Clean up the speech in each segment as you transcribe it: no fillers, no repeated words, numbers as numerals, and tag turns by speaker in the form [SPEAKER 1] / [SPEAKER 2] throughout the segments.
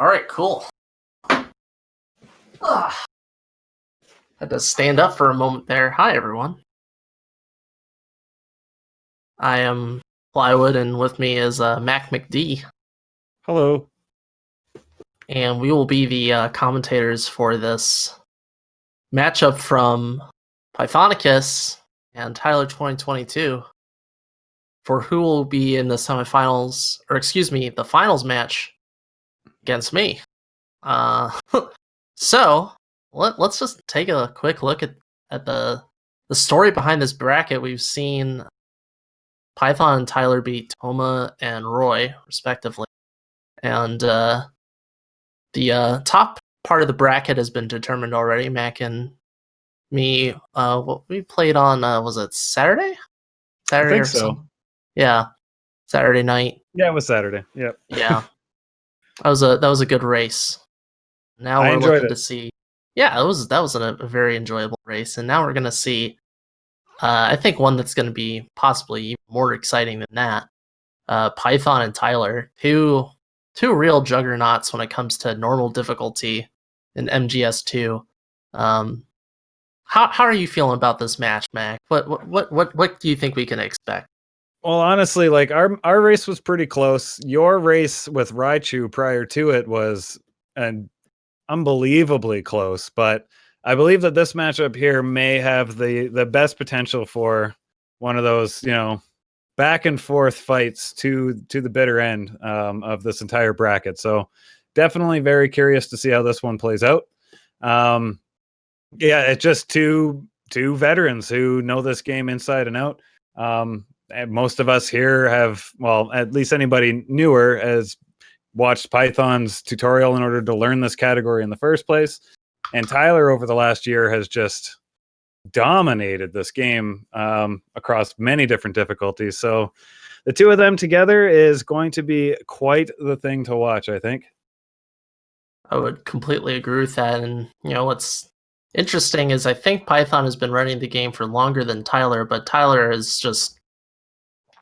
[SPEAKER 1] All right, cool. Had to stand up for a moment there. Hi, everyone. I am Plywood, and with me is Mac McD.
[SPEAKER 2] Hello.
[SPEAKER 1] And we will be the commentators for this matchup from Pythonicus and Tyler2022 for who will be in the semifinals, or excuse me, the finals match against me. So let's just take a quick look at the story behind this bracket. We've seen Python and Tyler beat Toma and Roy, respectively. And the top part of the bracket has been determined already. Mac and me, what we played on, was it Saturday?
[SPEAKER 2] I think so.
[SPEAKER 1] Yeah, Saturday night.
[SPEAKER 2] Yeah, it was Saturday. Yep.
[SPEAKER 1] Yeah, that was a good race. Now we're looking to see. Yeah, that was a very enjoyable race, and now we're gonna see. I think one that's gonna be possibly even more exciting than that. Python and Tyler, two real juggernauts when it comes to normal difficulty in MGS2. How are you feeling about this match, Mac? What do you think we can expect?
[SPEAKER 2] Well, honestly, like our race was pretty close. Your race with Raichu prior to it was an unbelievably close, but I believe that this matchup here may have the best potential for one of those, back and forth fights to the bitter end of this entire bracket. So definitely very curious to see how this one plays out. Yeah, it's just two veterans who know this game inside and out. And most of us here have, well, at least anybody newer has watched Python's tutorial in order to learn this category in the first place. And Tyler over the last year has just dominated this game across many different difficulties. So the two of them together is going to be quite the thing to watch, I think.
[SPEAKER 1] I would completely agree with that. And, what's interesting is I think Python has been running the game for longer than Tyler, but Tyler has just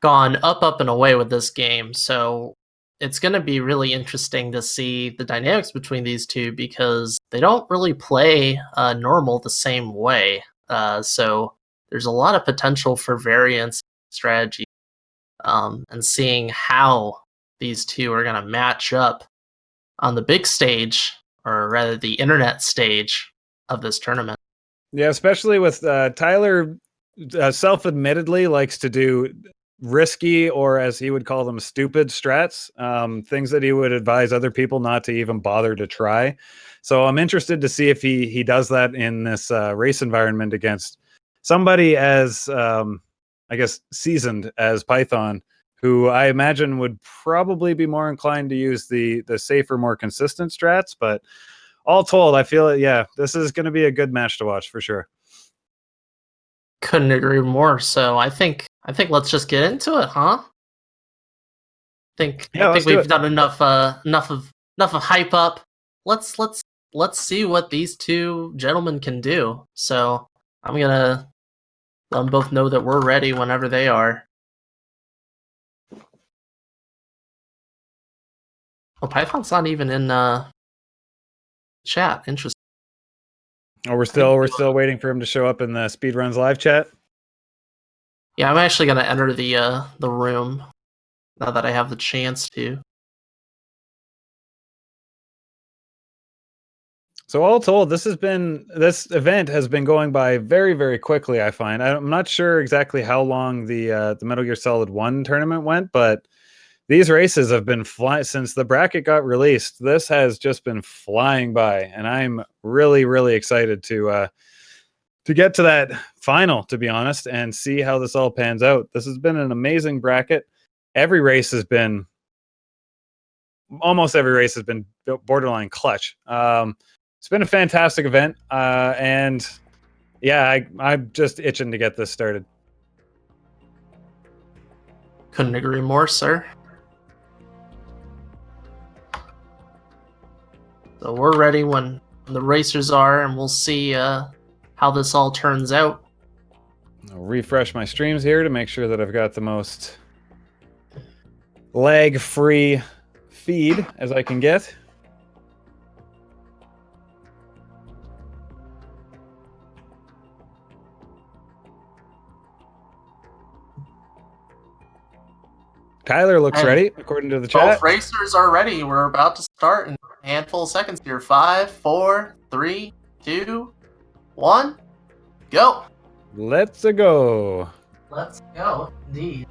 [SPEAKER 1] gone up and away with this game. So it's going to be really interesting to see the dynamics between these two because they don't really play normal the same way. So there's a lot of potential for variance strategy and seeing how these two are going to match up on the big stage, or rather the internet stage of this tournament.
[SPEAKER 2] Yeah, especially with Tyler self-admittedly likes to do risky, or as he would call them, stupid strats, things that he would advise other people not to even bother to try. So I'm interested to see if he does that in this race environment against somebody as, I guess, seasoned as Python, who I imagine would probably be more inclined to use the safer, more consistent strats. But all told, I feel this is going to be a good match to watch for sure.
[SPEAKER 1] Couldn't agree more. So I think let's just get into it, huh? I think we've done enough of hype up. Let's see what these two gentlemen can do. So I'm gonna let them both know that we're ready whenever they are. Oh, Python's not even in chat. Interesting.
[SPEAKER 2] Oh, we're still waiting for him to show up in the Speedruns live chat.
[SPEAKER 1] Yeah, I'm actually gonna enter the room now that I have the chance to.
[SPEAKER 2] So all told, this event has been going by very, very quickly, I find. I'm not sure exactly how long the Metal Gear Solid 1 tournament went, but these races have been flying since the bracket got released. This has just been flying by, and I'm really, really excited to get to that final, to be honest, and see how this all pans out. This has been an amazing bracket. Almost every race has been borderline clutch. It's been a fantastic event, and yeah, I'm just itching to get this started.
[SPEAKER 1] Couldn't agree more, sir. So we're ready when the racers are, and we'll see how this all turns out.
[SPEAKER 2] I'll refresh my streams here to make sure that I've got the most lag-free feed as I can get. Tyler looks
[SPEAKER 1] And
[SPEAKER 2] ready, according to the
[SPEAKER 1] both
[SPEAKER 2] chat.
[SPEAKER 1] racers are ready. We're about to start in a handful of seconds here. 5, 4, 3, 2, 1, go.
[SPEAKER 2] Let's go.
[SPEAKER 1] Let's go, indeed.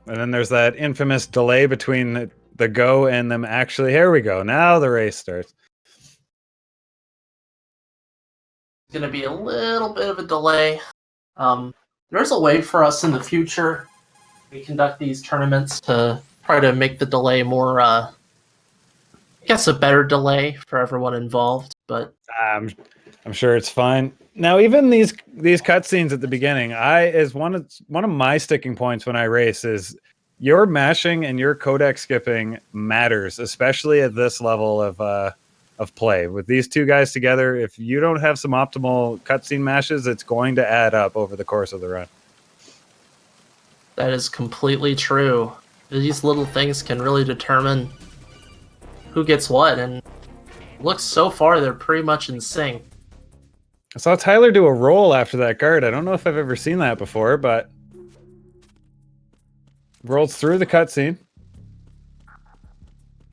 [SPEAKER 2] And then there's that infamous delay between the go and them actually. Here we go. Now the race starts.
[SPEAKER 1] It's going to be a little bit of a delay. There's a way for us in the future. We conduct these tournaments to try to make the delay more, I guess, a better delay for everyone involved. But
[SPEAKER 2] I'm sure it's fine. Now, even these cutscenes at the beginning, is one of my sticking points when I race is your mashing and your codec skipping matters, especially at this level of play. With these two guys together, if you don't have some optimal cutscene mashes, it's going to add up over the course of the run.
[SPEAKER 1] that is completely true. These little things can really determine who gets what, and looks so far they're pretty much in sync.
[SPEAKER 2] I saw Tyler do a roll after that guard. I don't know if I've ever seen that before, but rolls through the cutscene.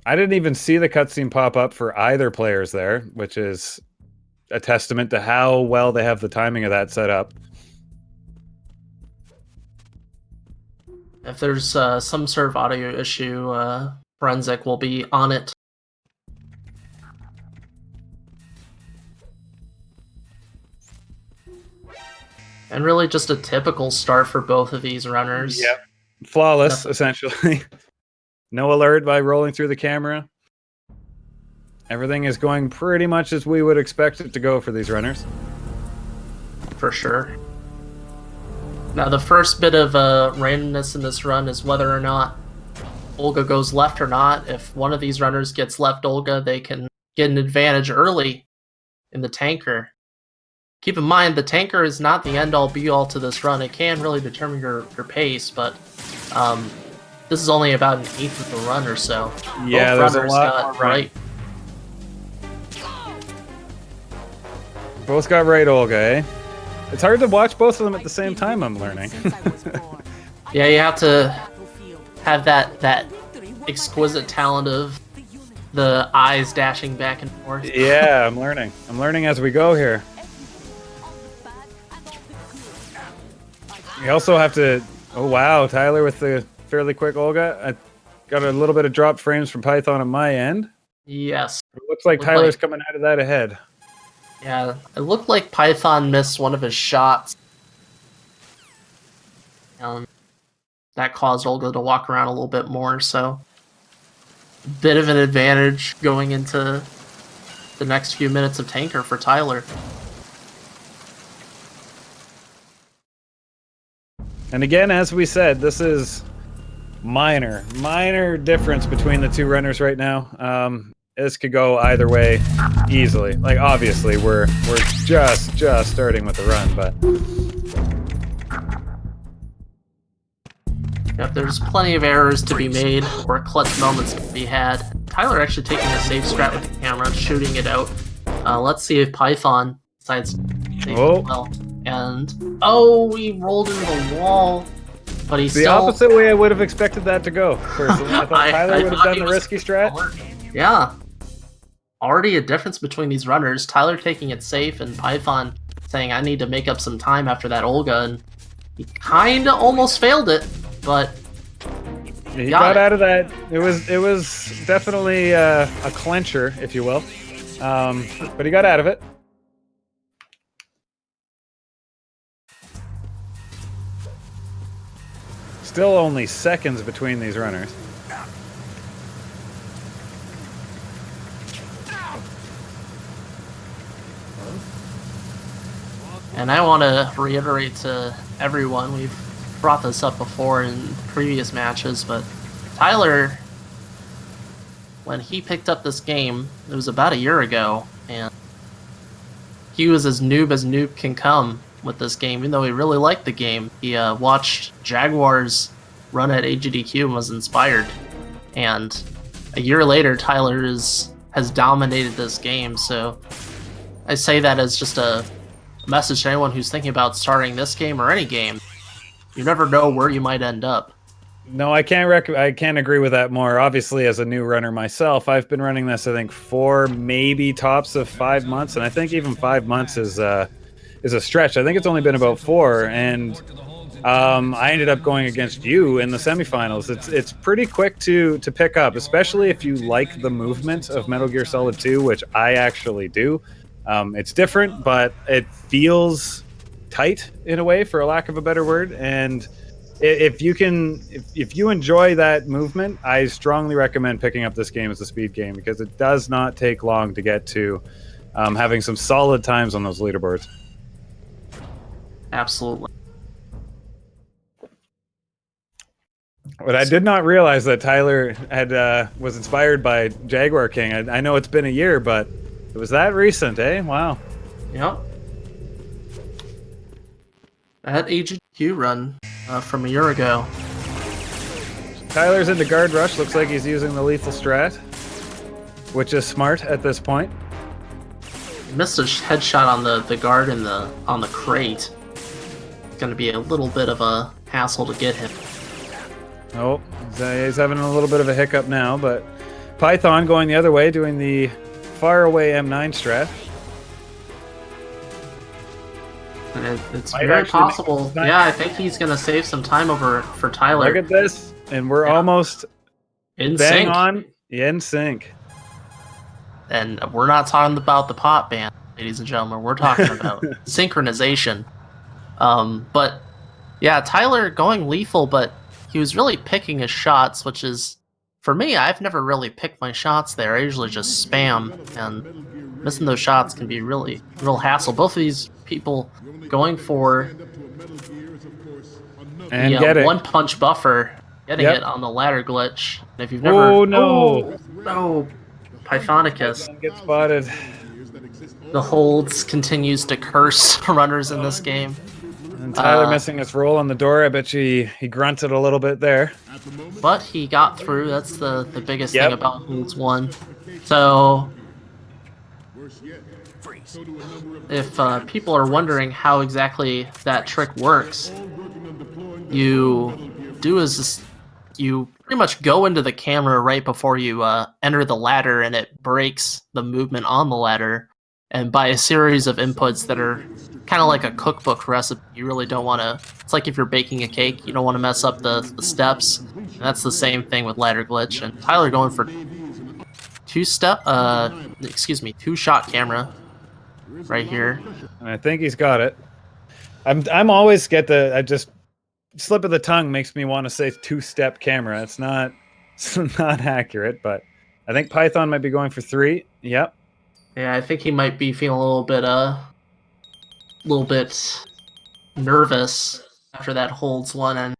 [SPEAKER 2] I didn't even see the cutscene pop up for either players there, which is a testament to how well they have the timing of that set up.
[SPEAKER 1] If there's some sort of audio issue, Forensic will be on it. And really just a typical start for both of these runners.
[SPEAKER 2] Yep. Flawless, essentially. No alert by rolling through the camera. Everything is going pretty much as we would expect it to go for these runners.
[SPEAKER 1] For sure. Now the first bit of randomness in this run is whether or not Olga goes left or not. If one of these runners gets left Olga, they can get an advantage early in the tanker. Keep in mind, the tanker is not the end-all be-all to this run. It can really determine your pace, but this is only about an eighth of the run or so.
[SPEAKER 2] Yeah,
[SPEAKER 1] both
[SPEAKER 2] there's a
[SPEAKER 1] runners
[SPEAKER 2] lot
[SPEAKER 1] got right.
[SPEAKER 2] Both got right, Olga, eh? It's hard to watch both of them at the same time, I'm learning.
[SPEAKER 1] Yeah, you have to have that exquisite talent of the eyes dashing back and forth.
[SPEAKER 2] Yeah, I'm learning. I'm learning as we go here. You also have to... Oh, wow, Tyler with the fairly quick Olga. I got a little bit of dropped frames from Python on my end.
[SPEAKER 1] Yes.
[SPEAKER 2] It looks like Tyler's coming out of that ahead.
[SPEAKER 1] Yeah, it looked like Python missed one of his shots. That caused Olga to walk around a little bit more, so a bit of an advantage going into the next few minutes of tanker for Tyler.
[SPEAKER 2] And again, as we said, this is minor difference between the two runners right now. This could go either way easily. Like, obviously, we're just starting with the run, but
[SPEAKER 1] yep, there's plenty of errors to be made or clutch moments to be had. Tyler actually taking a safe strat with the camera, shooting it out. Let's see if Python decides to take it well. And we rolled into the wall, but he's
[SPEAKER 2] the opposite way I would have expected that to go. Personally, I thought Tyler would have done the risky strat.
[SPEAKER 1] Yeah. Already a difference between these runners. Tyler taking it safe and Python saying, I need to make up some time after that Olga, and he kinda almost failed it, but
[SPEAKER 2] he got out of that. It was definitely a clencher, if you will. But he got out of it. Still only seconds between these runners.
[SPEAKER 1] And I want to reiterate to everyone, we've brought this up before in previous matches, but Tyler, when he picked up this game, it was about a year ago, and he was as noob can come with this game, even though he really liked the game. He watched Jaguars run at AGDQ and was inspired. And a year later, Tyler has dominated this game, so I say that as just a message to anyone who's thinking about starting this game or any game. you never know where you might end up.
[SPEAKER 2] No, I can't agree with that more. Obviously, as a new runner myself, I've been running this, I think, 4, maybe tops of 5 months, and I think even 5 months is a stretch. I think it's only been about 4, and I ended up going against you in the semifinals. It's pretty quick to pick up, especially if you like the movement of Metal Gear Solid 2, which I actually do. It's different, but it feels tight in a way, for a lack of a better word, and if you enjoy that movement, I strongly recommend picking up this game as a speed game, because it does not take long to get to having some solid times on those leaderboards.
[SPEAKER 1] Absolutely.
[SPEAKER 2] But I did not realize that Tyler had was inspired by Jaguar King. I know it's been a year, but it was that recent, eh? Wow.
[SPEAKER 1] Yep. That AGQ run from a year ago.
[SPEAKER 2] Tyler's into guard rush. Looks like he's using the lethal strat, which is smart at this point.
[SPEAKER 1] Missed a headshot on the guard in on the crate. It's going to be a little bit of a hassle to get him.
[SPEAKER 2] Oh, he's having a little bit of a hiccup now, but Python going the other way, doing the far away M9 strat.
[SPEAKER 1] And it's very possible. Yeah, I think he's going to save some time over for Tyler.
[SPEAKER 2] Look at this, and we're almost
[SPEAKER 1] in
[SPEAKER 2] bang
[SPEAKER 1] sync.
[SPEAKER 2] on in sync.
[SPEAKER 1] And we're not talking about the pop band, ladies and gentlemen. We're talking about synchronization. But yeah, Tyler going lethal, but he was really picking his shots, which is, for me, I've never really picked my shots there. I usually just spam, and missing those shots can be real hassle. Both of these people going for
[SPEAKER 2] and
[SPEAKER 1] the one punch buffer, getting it on the ladder glitch. And if you've never, no, Pythonicus
[SPEAKER 2] gets spotted.
[SPEAKER 1] The holds continues to curse runners in this game.
[SPEAKER 2] And Tyler missing his roll on the door. I bet you he grunted a little bit there.
[SPEAKER 1] But he got through. That's the biggest thing about holds 1. So if people are wondering how exactly that trick works, you do is you pretty much go into the camera right before you enter the ladder, and it breaks the movement on the ladder. And by a series of inputs that are kind of like a cookbook recipe, you really don't want to. It's like if you're baking a cake, you don't want to mess up the steps. And that's the same thing with ladder glitch. And Tyler going for two shot camera right here.
[SPEAKER 2] And I think he's got it. I'm always I just slip of the tongue makes me want to say 2-step camera. It's not accurate, but I think Python might be going for 3. Yep.
[SPEAKER 1] Yeah, I think he might be feeling a little bit nervous after that holds 1, and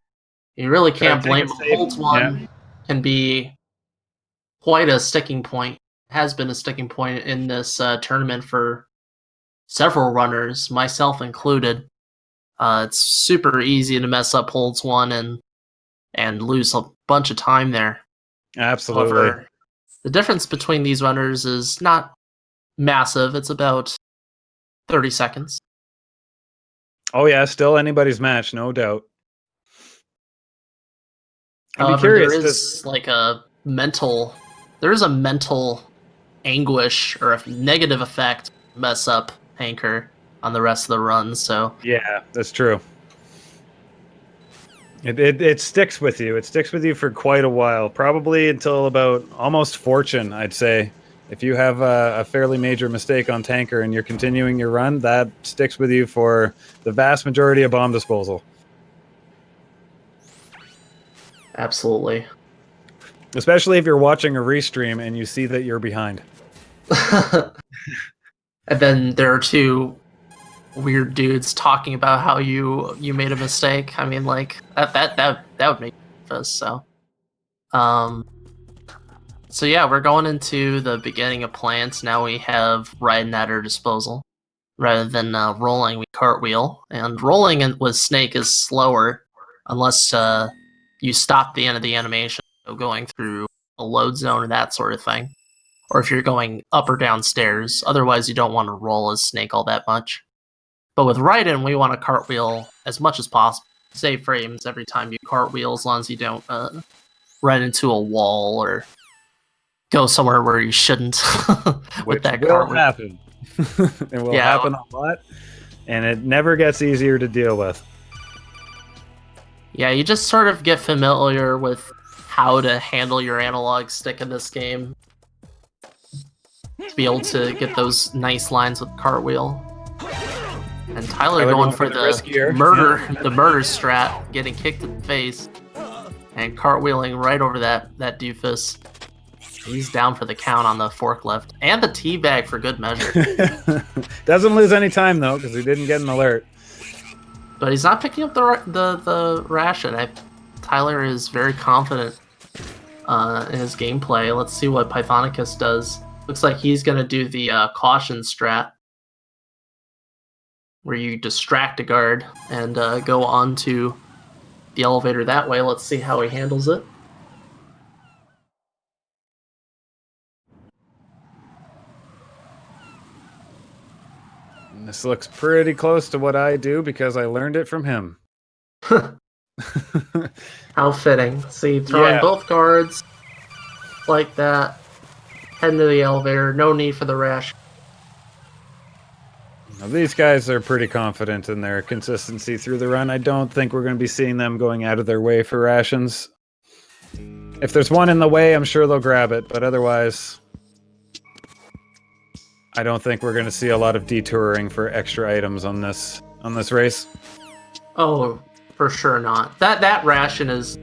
[SPEAKER 1] you really can't blame him. Holds 1 can be quite a sticking point. Has been a sticking point in this tournament for several runners, myself included. It's super easy to mess up holds 1 and lose a bunch of time there.
[SPEAKER 2] Absolutely.
[SPEAKER 1] However, the difference between these runners is not massive. It's about 30 seconds.
[SPEAKER 2] Oh yeah, still anybody's match, no doubt.
[SPEAKER 1] However, there is a mental anguish or a negative effect mess up Hanker on the rest of the run. So
[SPEAKER 2] yeah, that's true. It sticks with you. It sticks with you for quite a while, probably until about almost Fortune, I'd say. If you have a fairly major mistake on tanker and you're continuing your run, that sticks with you for the vast majority of bomb disposal.
[SPEAKER 1] Absolutely.
[SPEAKER 2] Especially if you're watching a restream and you see that you're behind.
[SPEAKER 1] And then there are 2 weird dudes talking about how you made a mistake. I mean, like that would make us so. So yeah, we're going into the beginning of plants. Now we have riding at our disposal. Rather than rolling, we cartwheel. And rolling with Snake is slower unless you stop the end of the animation, so going through a load zone or that sort of thing. Or if you're going up or down stairs. Otherwise, you don't want to roll as Snake all that much. But with Raiden, we want to cartwheel as much as possible. save frames every time you cartwheel, as long as you don't run into a wall or go somewhere where you shouldn't.
[SPEAKER 2] Which will happen. It will happen a lot, and it never gets easier to deal with.
[SPEAKER 1] Yeah, you just sort of get familiar with how to handle your analog stick in this game to be able to get those nice lines with cartwheel. And Tyler going for the murder strat, getting kicked in the face and cartwheeling right over that doofus. He's down for the count on the forklift and the teabag for good measure.
[SPEAKER 2] Doesn't lose any time though, because he didn't get an alert.
[SPEAKER 1] But he's not picking up the ration. Tyler is very confident in his gameplay. Let's see what Pythonicus does. Looks like he's going to do the caution strat, where you distract a guard and go onto the elevator that way. Let's see how he handles it.
[SPEAKER 2] And this looks pretty close to what I do because I learned it from him.
[SPEAKER 1] How fitting. See, throwing both guards like that, heading to the elevator, no need for the rash.
[SPEAKER 2] Now, these guys are pretty confident in their consistency through the run. I don't think we're going to be seeing them going out of their way for rations. If there's one in the way, I'm sure they'll grab it, but otherwise, I don't think we're going to see a lot of detouring for extra items on this race.
[SPEAKER 1] Oh, for sure not. That ration is,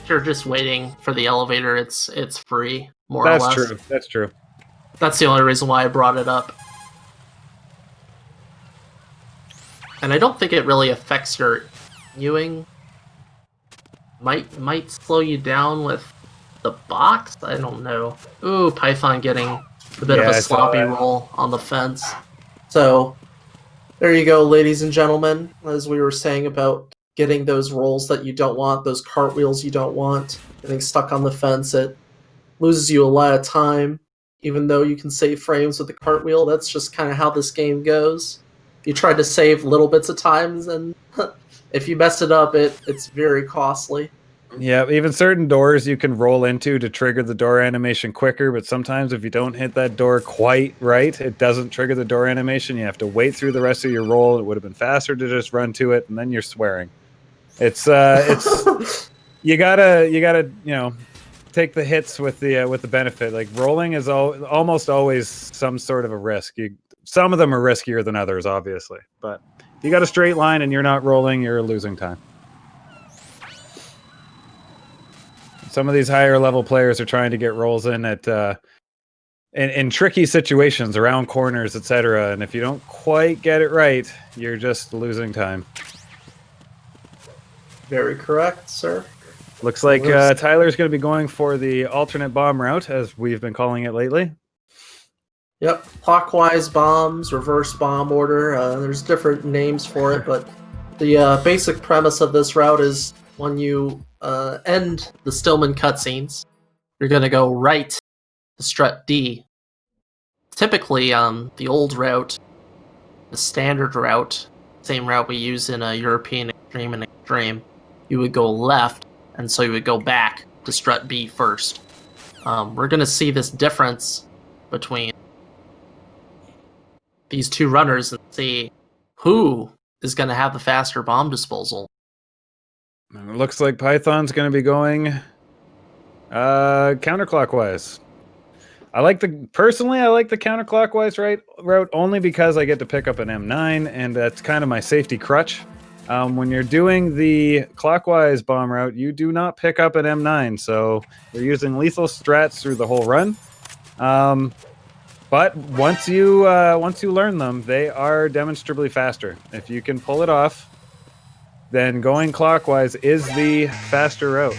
[SPEAKER 1] you're just waiting for the elevator. It's free, more or less.
[SPEAKER 2] That's true.
[SPEAKER 1] That's the only reason why I brought it up. And I don't think it really affects your viewing. Might slow you down with the box? I don't know. Ooh, Python getting a bit of a sloppy roll on the fence. So, there you go, ladies and gentlemen. As we were saying about getting those rolls that you don't want, those cartwheels you don't want, getting stuck on the fence, it loses you a lot of time. Even though you can save frames with the cartwheel, that's just kind of how this game goes. You try to save little bits of times, and if you mess it up, it's very costly.
[SPEAKER 2] Yeah, even certain doors you can roll into to trigger the door animation quicker, but sometimes if you don't hit that door quite right, it doesn't trigger the door animation. You have to wait through the rest of your roll. It would have been faster to just run to it, and then you're swearing. It's you gotta take the hits with the benefit. Like rolling is almost always some sort of a risk. Some of them are riskier than others, obviously, but if you got a straight line and you're not rolling, you're losing time. Some of these higher level players are trying to get rolls in at in tricky situations around corners, etc. And if you don't quite get it right, you're just losing time.
[SPEAKER 1] Very correct, sir.
[SPEAKER 2] Looks like Tyler's going to be going for the alternate bomb route, as we've been calling it lately.
[SPEAKER 1] Yep, clockwise bombs, reverse bomb order. There's different names for it, but the basic premise of this route is when you end the Stillman cutscenes, you're going to go right to strut D. Typically, the old route, the standard route, same route we use in a European Extreme and Extreme, you would go left, and so you would go back to strut B first. We're going to see this difference between these two runners and see who is going to have the faster bomb disposal.
[SPEAKER 2] It looks like Python's going to be going counterclockwise. Personally, I like the counterclockwise route only because I get to pick up an M9, and that's kind of my safety crutch. When you're doing the clockwise bomb route, you do not pick up an M9, so you're using lethal strats through the whole run. But once you learn them, they are demonstrably faster. If you can pull it off, then going clockwise is the faster route.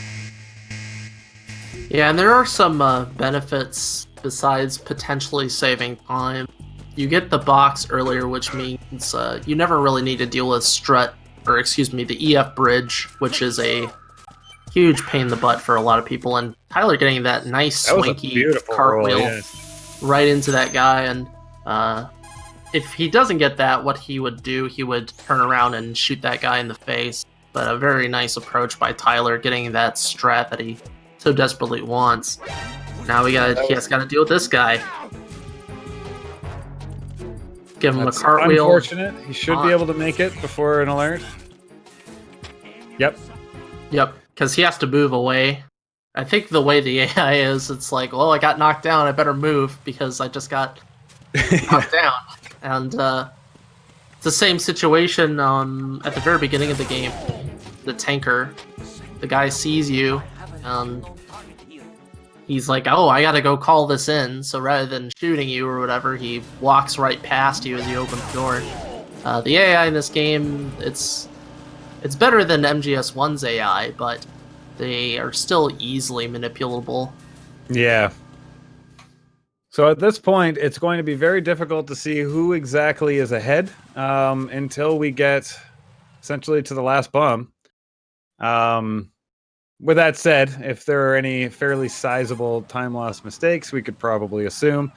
[SPEAKER 1] Yeah, and there are some benefits besides potentially saving time. You get the box earlier, which means you never really need to deal with the EF bridge, which is a huge pain in the butt for a lot of people. And Tyler getting that nice swanky cartwheel right into that guy, and if he doesn't get that, what he would do, he would turn around and shoot that guy in the face. but a very nice approach by Tyler, getting that strat that he so desperately wants. Now he has got to deal with this guy. Give him a cartwheel.
[SPEAKER 2] Unfortunate. He should be able to make it before an alert. Yep.
[SPEAKER 1] Yep, because he has to move away. I think the way the AI is, it's like, well, I got knocked down, I better move because I just got knocked down. And it's the same situation at the very beginning of the game. The tanker, the guy sees you, and he's like, oh, I gotta go call this in. So rather than shooting you or whatever, he walks right past you as you open the door. The AI in this game, it's better than MGS1's AI, but they are still easily manipulable.
[SPEAKER 2] Yeah. So at this point, it's going to be very difficult to see who exactly is ahead until we get essentially to the last bomb. With that said, if there are any fairly sizable time loss mistakes, we could probably assume,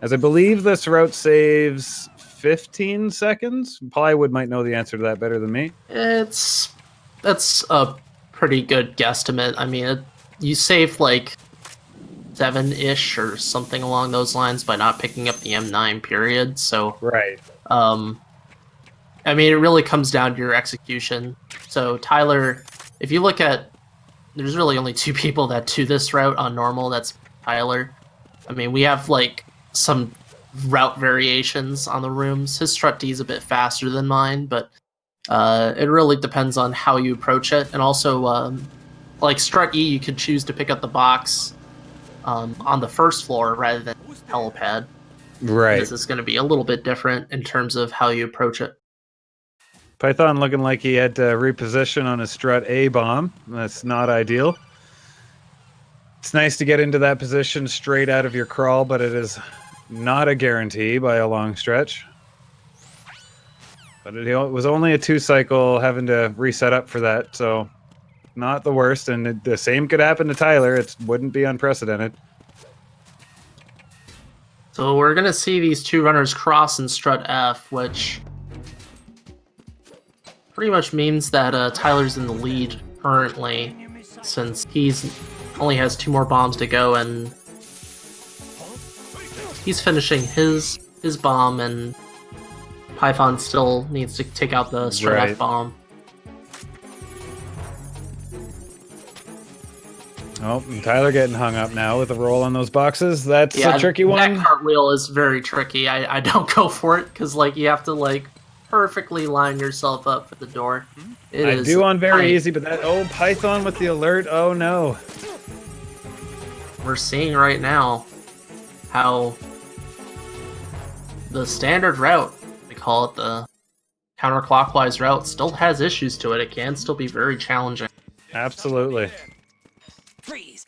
[SPEAKER 2] as I believe this route saves 15 seconds. Plywood might know the answer to that better than me.
[SPEAKER 1] That's a pretty good guesstimate. I mean, you save like 7-ish or something along those lines by not picking up the M9 period. So
[SPEAKER 2] right.
[SPEAKER 1] I mean, it really comes down to your execution. So Tyler, if you look at, there's really only 2 people that do this route on normal. That's Tyler. I mean, we have like some route variations on the rooms. His strut D is a bit faster than mine, but it really depends on how you approach it. And also, like strut E, you could choose to pick up the box on the first floor rather than helipad.
[SPEAKER 2] Right.
[SPEAKER 1] This is going to be a little bit different in terms of how you approach it.
[SPEAKER 2] Python looking like he had to reposition on his strut A bomb. That's not ideal. It's nice to get into that position straight out of your crawl, but it is not a guarantee by a long stretch. But it was only a 2-cycle having to reset up for that, so not the worst. And the same could happen to Tyler. It wouldn't be unprecedented.
[SPEAKER 1] So we're going to see these 2 runners cross in strut F, which pretty much means that Tyler's in the lead currently, since he's only has 2 more bombs to go, and he's finishing his bomb, and Python still needs to take out the strut F bomb.
[SPEAKER 2] Oh, and Tyler getting hung up now with a roll on those boxes. That's a tricky one.
[SPEAKER 1] That cartwheel is very tricky. I don't go for it because like you have to like perfectly line yourself up for the door.
[SPEAKER 2] I do on very easy, but that Python with the alert. Oh no.
[SPEAKER 1] We're seeing right now how the standard route, we call it the counterclockwise route, still has issues to it. It can still be very challenging.
[SPEAKER 2] Absolutely. Freeze.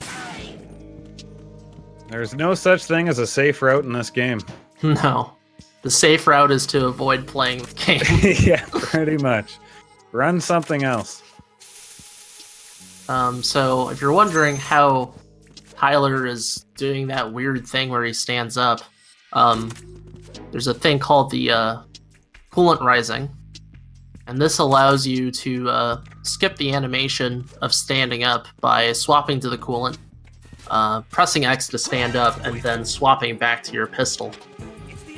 [SPEAKER 2] There's no such thing as a safe route in this game.
[SPEAKER 1] No. The safe route is to avoid playing the game.
[SPEAKER 2] Yeah, pretty much. Run something else.
[SPEAKER 1] So if you're wondering how Tyler is doing that weird thing where he stands up, there's a thing called the coolant rising, and this allows you to skip the animation of standing up by swapping to the coolant, pressing X to stand up, and then swapping back to your pistol.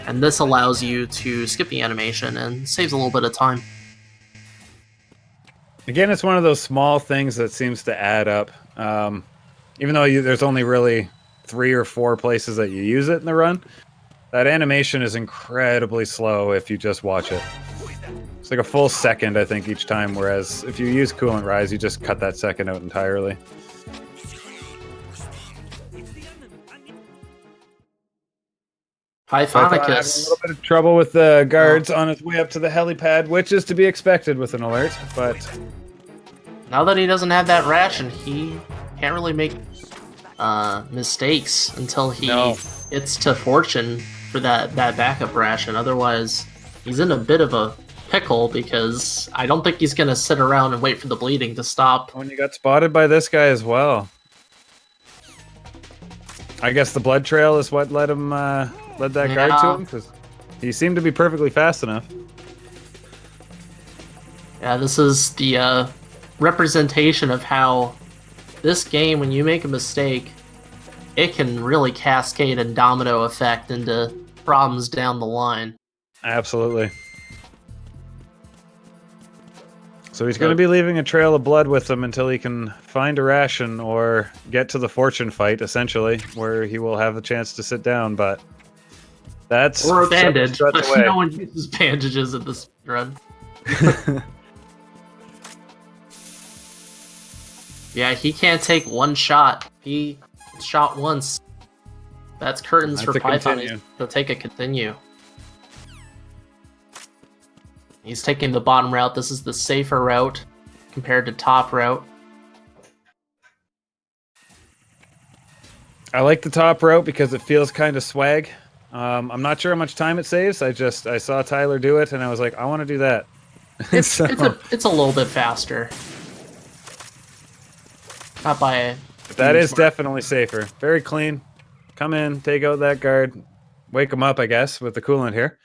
[SPEAKER 1] And this allows you to skip the animation and saves a little bit of time.
[SPEAKER 2] Again, it's one of those small things that seems to add up. Even though there's only really 3 or 4 places that you use it in the run, that animation is incredibly slow if you just watch it. It's like a full second, I think, each time, whereas if you use Coolant Rise, you just cut that second out entirely.
[SPEAKER 1] Pythonicus
[SPEAKER 2] having a little bit of trouble with the guards on his way up to the helipad, which is to be expected with an alert, but
[SPEAKER 1] now that he doesn't have that ration, he can't really make mistakes until he gets to Fortune for that backup ration. Otherwise, he's in a bit of a pickle because I don't think he's going to sit around and wait for the bleeding to stop.
[SPEAKER 2] When you got spotted by this guy as well. I guess the blood trail is what led him led that guard to him, because he seemed to be perfectly fast enough.
[SPEAKER 1] Yeah, this is the representation of how this game, when you make a mistake, it can really cascade and domino effect into problems down the line.
[SPEAKER 2] Absolutely. So he's going to be leaving a trail of blood with him until he can find a ration or get to the fortune fight, essentially, where he will have the chance to sit down, but that's...
[SPEAKER 1] Or a bandage, but
[SPEAKER 2] away.
[SPEAKER 1] no one uses bandages in this run. Yeah, he can't take one shot. He shot once. That's curtains for Python. He'll take a continue. He's taking the bottom route. This is the safer route compared to top route.
[SPEAKER 2] I like the top route because it feels kind of swag. I'm not sure how much time it saves. I saw Tyler do it, and I was like, I want to do that.
[SPEAKER 1] It's a little bit faster. Not by a...
[SPEAKER 2] That is definitely safer. Very clean. Come in, take out that guard, wake him up, I guess, with the coolant here.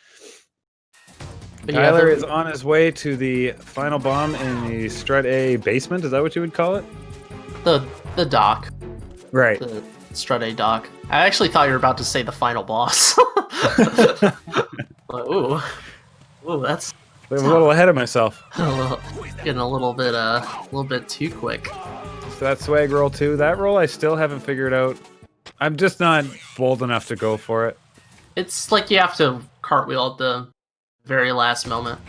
[SPEAKER 2] But Tyler is on his way to the final bomb in the Strut A basement. Is that what you would call it?
[SPEAKER 1] The dock.
[SPEAKER 2] Right.
[SPEAKER 1] The Strut A dock. I actually thought you were about to say the final boss. Ooh, that's...
[SPEAKER 2] I'm a little ahead of myself.
[SPEAKER 1] Getting a little bit too quick.
[SPEAKER 2] So that swag roll too. That roll I still haven't figured out. I'm just not bold enough to go for it.
[SPEAKER 1] It's like you have to cartwheel at the very last moment.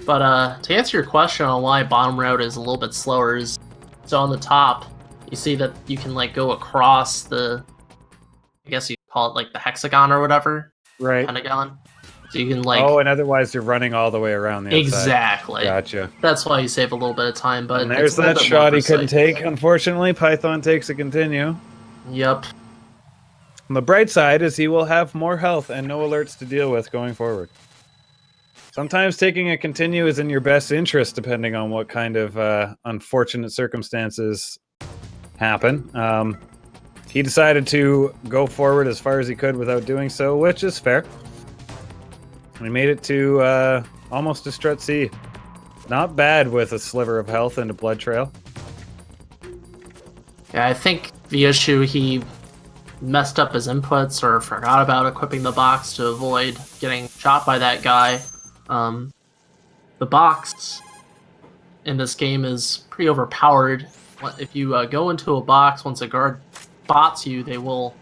[SPEAKER 1] But to answer your question on why bottom route is a little bit slower is, so on the top, you see that you can like go across the, I guess you call it like the hexagon or whatever.
[SPEAKER 2] Right.
[SPEAKER 1] Pentagon. So you can like...
[SPEAKER 2] Oh, and otherwise you're running all the way around the outside.
[SPEAKER 1] Exactly.
[SPEAKER 2] Gotcha.
[SPEAKER 1] That's why you save a little bit of time, but...
[SPEAKER 2] And there's that shot he couldn't take, unfortunately. Python takes a continue.
[SPEAKER 1] Yep.
[SPEAKER 2] On the bright side is he will have more health and no alerts to deal with going forward. Sometimes taking a continue is in your best interest, depending on what kind of unfortunate circumstances happen. He decided to go forward as far as he could without doing so, which is fair. We made it to almost to Strut C. Not bad with a sliver of health and a blood trail.
[SPEAKER 1] Yeah, I think the issue, he messed up his inputs or forgot about equipping the box to avoid getting shot by that guy. The box in this game is pretty overpowered. If you go into a box, once a guard spots you, they will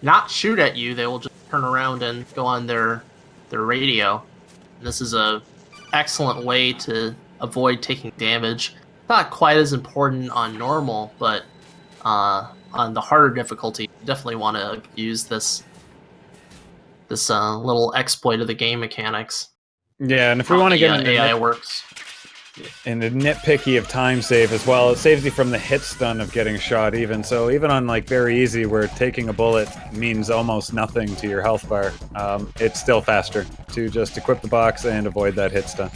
[SPEAKER 1] not shoot at you. They will just turn around and go on their radio. And this is a excellent way to avoid taking damage. Not quite as important on normal, but on the harder difficulty, you definitely want to use this little exploit of the game mechanics.
[SPEAKER 2] Yeah, and if we want to get into
[SPEAKER 1] AI works.
[SPEAKER 2] And the nitpicky of time save as well, it saves you from the hit stun of getting shot even. So even on like very easy, where taking a bullet means almost nothing to your health bar, it's still faster to just equip the box and avoid that hit stun.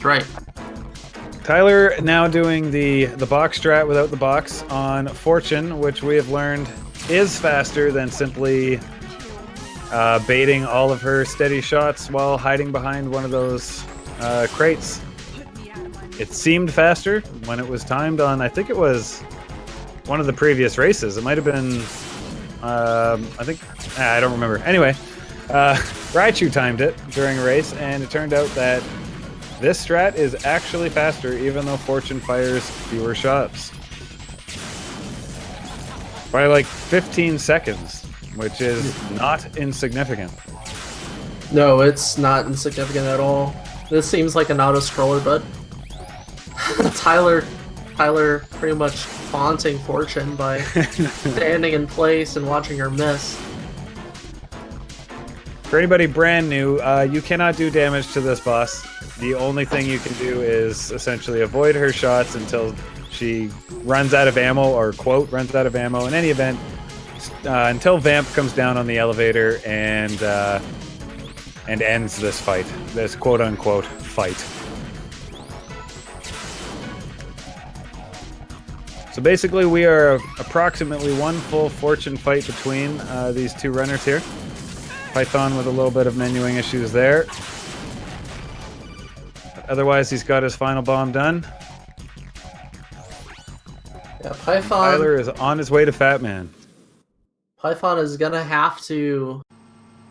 [SPEAKER 1] Right.
[SPEAKER 2] Tyler now doing the box strat without the box on Fortune, which we have learned is faster than simply baiting all of her steady shots while hiding behind one of those crates. It seemed faster when it was timed on, I think it was one of the previous races. It might have been, I don't remember. Anyway, Raichu timed it during a race, and it turned out that this strat is actually faster, even though Fortune fires fewer shots. By like 15 seconds, which is not insignificant.
[SPEAKER 1] No, it's not insignificant at all. This seems like an auto-scroller, but Tyler pretty much taunting Fortune by standing in place and watching her miss.
[SPEAKER 2] For anybody brand new, you cannot do damage to this boss. The only thing you can do is essentially avoid her shots until she runs out of ammo, or quote, runs out of ammo. In any event, until Vamp comes down on the elevator and ends this fight, this quote-unquote fight. So basically, we are approximately one full Fortune fight between these two runners here. Python with a little bit of menuing issues there. Otherwise, he's got his final bomb done.
[SPEAKER 1] Yeah, Python.
[SPEAKER 2] Tyler is on his way to Fat Man.
[SPEAKER 1] Python is gonna have to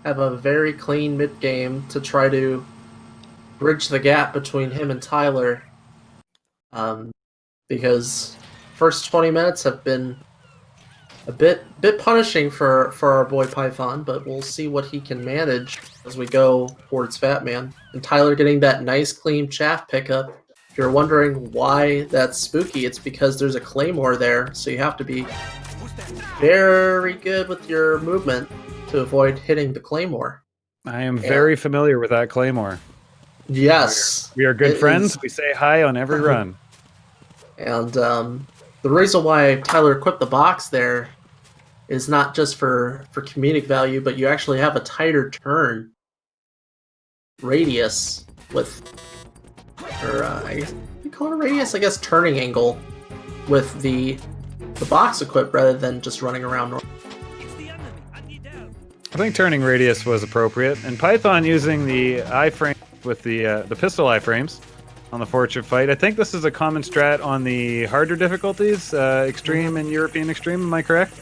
[SPEAKER 1] have a very clean mid game to try to bridge the gap between him and Tyler. Because first 20 minutes have been a bit punishing for our boy Python, but we'll see what he can manage as we go towards Fat Man. And Tyler getting that nice clean chaff pickup. If you're wondering why that's spooky, it's because there's a claymore there, so you have to be very good with your movement to avoid hitting the claymore.
[SPEAKER 2] I am very familiar with that claymore.
[SPEAKER 1] Yes.
[SPEAKER 2] We are good friends. We say hi on every run.
[SPEAKER 1] And the reason why Tyler equipped the box there is not just for comedic value, but you actually have a tighter turn radius with, or I guess you call it a radius, I guess turning angle with the box equipped rather than just running around.
[SPEAKER 2] I think turning radius was appropriate, and Python using the iframe with the pistol iframes on the Fortune fight. I think this is a common strat on the harder difficulties, Extreme and European Extreme, am I correct?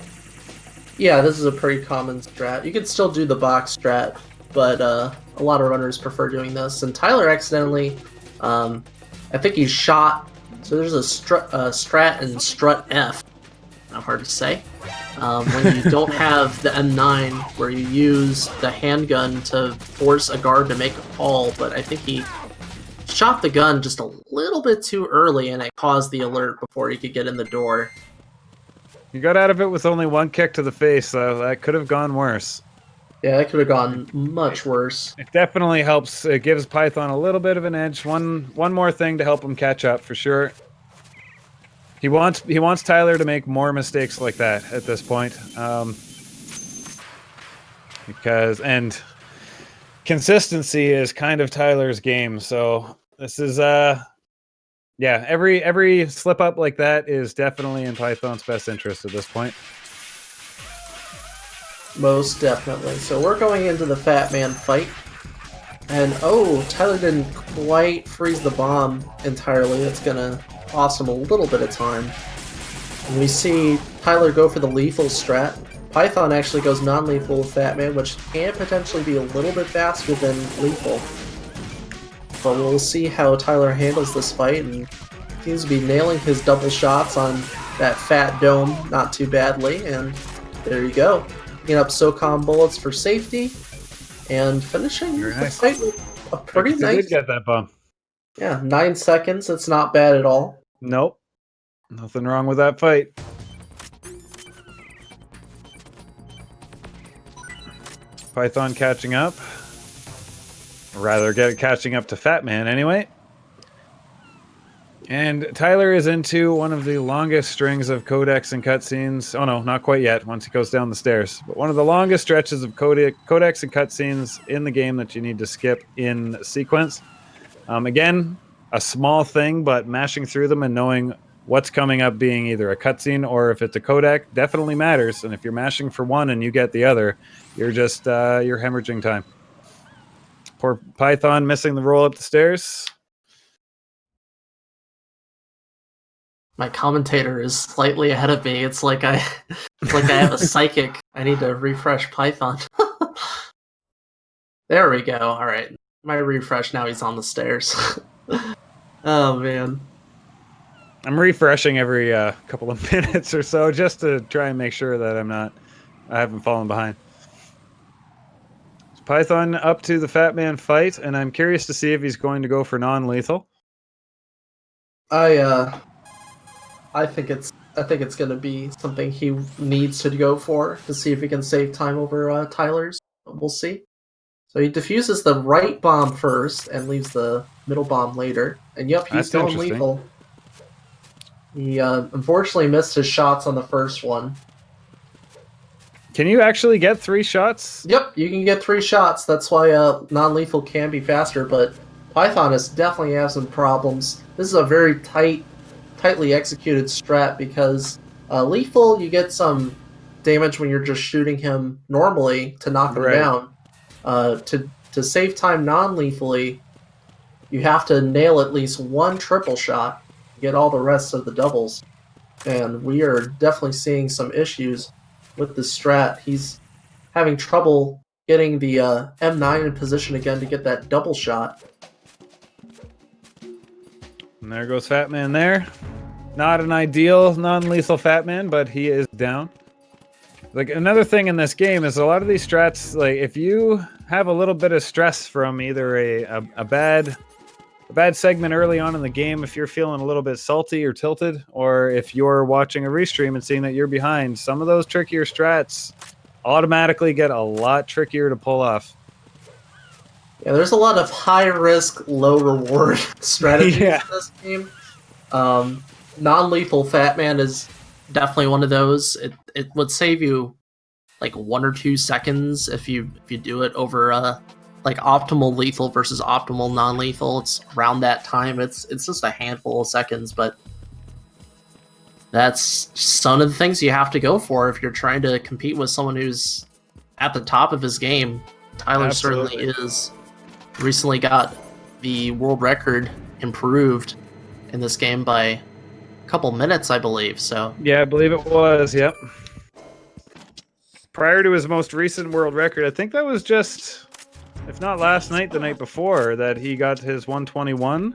[SPEAKER 1] Yeah, this is a pretty common strat. You can still do the box strat, but a lot of runners prefer doing this. And Tyler accidentally, I think he shot, so there's a strat and strut F, not hard to say, when you don't have the M9, where you use the handgun to force a guard to make a call, but I think he shot the gun just a little bit too early and it caused the alert before he could get in the door.
[SPEAKER 2] You got out of it with only one kick to the face, though. That could have gone worse.
[SPEAKER 1] Yeah, that could have gone much worse.
[SPEAKER 2] It definitely helps. It gives Python a little bit of an edge. One more thing to help him catch up, for sure. He wants Tyler to make more mistakes like that at this point. And consistency is kind of Tyler's game, so this is yeah, every slip up like that is definitely in Python's best interest at this point.
[SPEAKER 1] Most definitely. So we're going into the Fat Man fight. And oh, Tyler didn't quite freeze the bomb entirely. That's gonna cost him a little bit of time. And we see Tyler go for the lethal strat. Python actually goes non-lethal with Fat Man, which can potentially be a little bit faster than lethal. But we'll see how Tyler handles this fight, and seems to be nailing his double shots on that fat dome not too badly, and there you go. Picking up SOCOM bullets for safety, and finishing the fight with a pretty nice...
[SPEAKER 2] He did get that bump.
[SPEAKER 1] Yeah, 9 seconds, it's not bad at all.
[SPEAKER 2] Nope. Nothing wrong with that fight. Python catching up. Or rather, catching up to Fat Man anyway. And Tyler is into one of the longest strings of codecs and cutscenes. Oh no, not quite yet, once he goes down the stairs. But one of the longest stretches of codecs and cutscenes in the game that you need to skip in sequence. Again, a small thing, but mashing through them and knowing what's coming up being either a cutscene or if it's a codec definitely matters. And if you're mashing for one and you get the other, you're just you're hemorrhaging time. Poor Python missing the roll up the stairs.
[SPEAKER 1] My commentator is slightly ahead of me. It's like I have a psychic. I need to refresh Python. There we go. All right. My refresh, now he's on the stairs. Oh, man.
[SPEAKER 2] I'm refreshing every couple of minutes or so just to try and make sure that I haven't fallen behind. Python up to the Fat Man fight, and I'm curious to see if he's going to go for non-lethal.
[SPEAKER 1] I think it's going to be something he needs to go for to see if he can save time over Tyler's. We'll see. So he defuses the right bomb first and leaves the middle bomb later. And yep, he's going lethal. He unfortunately missed his shots on the first one.
[SPEAKER 2] Can you actually get 3 shots?
[SPEAKER 1] Yep, you can get 3 shots. That's why non-lethal can be faster, but Python is definitely have some problems. This is a very tightly executed strat because lethal, you get some damage when you're just shooting him normally to knock him down. To save time non-lethally, you have to nail at least one triple shot, get all the rest of the doubles. And we are definitely seeing some issues with the strat. He's having trouble getting the M9 in position again to get that double shot.
[SPEAKER 2] And there goes Fat Man there. Not an ideal non-lethal Fat Man, but he is down. Like, another thing in this game is a lot of these strats, like, if you have a little bit of stress from either a bad segment early on in the game, if you're feeling a little bit salty or tilted, or if you're watching a restream and seeing that you're behind, some of those trickier strats automatically get a lot trickier to pull off.
[SPEAKER 1] Yeah, there's a lot of high risk, low reward strategies in this game. Non-lethal Fat Man is definitely one of those. It would save you like 1 or 2 seconds if you do it over like optimal lethal versus optimal non-lethal. It's around that time. It's just a handful of seconds, but that's some of the things you have to go for if you're trying to compete with someone who's at the top of his game. Tyler certainly is. Recently got the world record improved in this game by a couple minutes, I believe. So
[SPEAKER 2] yeah, I believe it was. Yep. Prior to his most recent world record, I think that was just, if not last night, the night before, that he got his 121.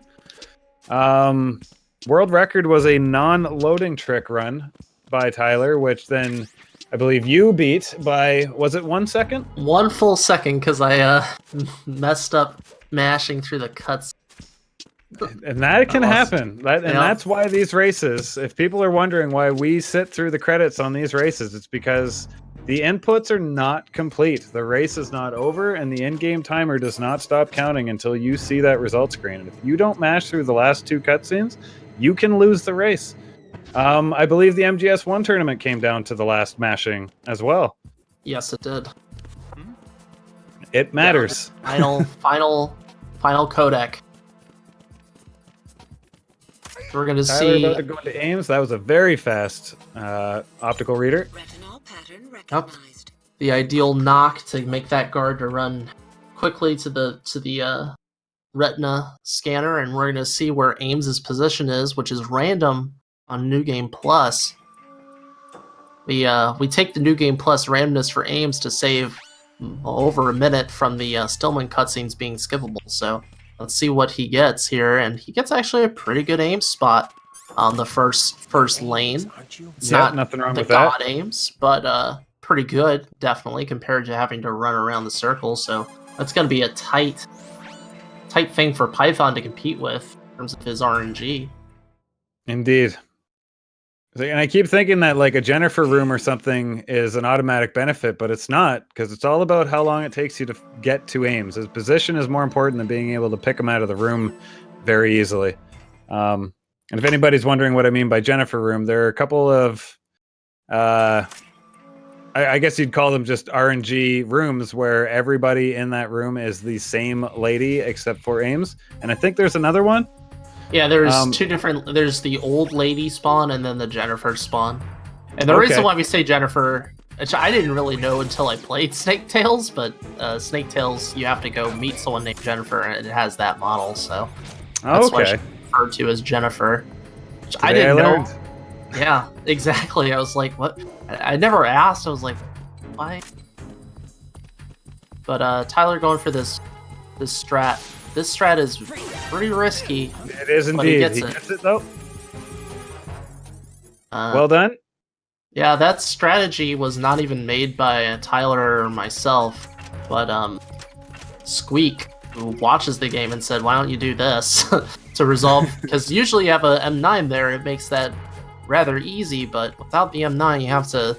[SPEAKER 2] World record was a non-loading trick run by Tyler, which then I believe you beat by, was it 1 second?
[SPEAKER 1] 1 full second, because I messed up mashing through the cuts.
[SPEAKER 2] And that can happen. That's why these races, if people are wondering why we sit through the credits on these races, it's because the inputs are not complete. The race is not over, and the in-game timer does not stop counting until you see that result screen. And if you don't mash through the last 2 cutscenes, you can lose the race. I believe the MGS1 tournament came down to the last mashing as well.
[SPEAKER 1] Yes, it did.
[SPEAKER 2] It matters.
[SPEAKER 1] Yeah, final codec. We're gonna see.
[SPEAKER 2] About to go into aims. That was a very fast optical reader.
[SPEAKER 3] Retinol pattern recognized.
[SPEAKER 1] The ideal knock to make that guard to run quickly to the retina scanner, and we're gonna see where Ames' position is, which is random on New Game Plus. We take the New Game Plus randomness for Ames to save over a minute from the Stillman cutscenes being skippable. So let's see what he gets here, and he gets actually a pretty good aim spot on the first lane. It's not
[SPEAKER 2] nothing wrong
[SPEAKER 1] the
[SPEAKER 2] with that.
[SPEAKER 1] god aims, but pretty good, definitely, compared to having to run around the circle. So that's going to be a tight thing for Python to compete with in terms of his RNG.
[SPEAKER 2] Indeed. And I keep thinking that like a Jennifer room or something is an automatic benefit, but it's not, because it's all about how long it takes you to get to aims. His position is more important than being able to pick him out of the room very easily. And if anybody's wondering what I mean by Jennifer room, there are a couple of, I guess you'd call them just RNG rooms where everybody in that room is the same lady except for aims. And I think there's another one.
[SPEAKER 1] Yeah, there's 2 different. There's the old lady spawn and then the Jennifer spawn. And the reason why we say Jennifer, which I didn't really know until I played Snake Tales, but Snake Tales, you have to go meet someone named Jennifer, and it has that model, so that's why she's referred to as Jennifer. Which I didn't know. Yeah, exactly. I was like, what? I never asked. I was like, why? But Tyler going for this strat. This strat is pretty risky.
[SPEAKER 2] It is indeed. He gets it though. Well done.
[SPEAKER 1] Yeah, that strategy was not even made by Tyler or myself, but Squeak, who watches the game, and said, "Why don't you do this to resolve?" Because usually you have a M9 there, it makes that rather easy. But without the M9, you have to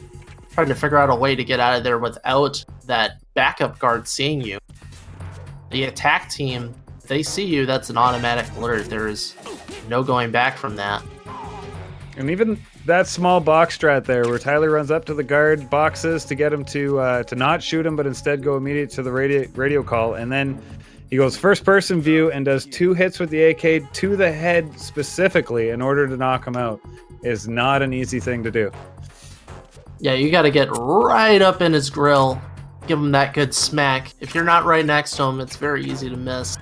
[SPEAKER 1] try to figure out a way to get out of there without that backup guard seeing you. The attack team, if they see you, that's an automatic alert. There's no going back from that.
[SPEAKER 2] And even that small box strat there, where Tyler runs up to the guard boxes to get him to not shoot him, but instead go immediate to the radio call, and then he goes first-person view and does 2 hits with the AK to the head specifically in order to knock him out, is not an easy thing to do.
[SPEAKER 1] Yeah, you got to get right up in his grill, give him that good smack. If you're not right next to him, it's very easy to miss.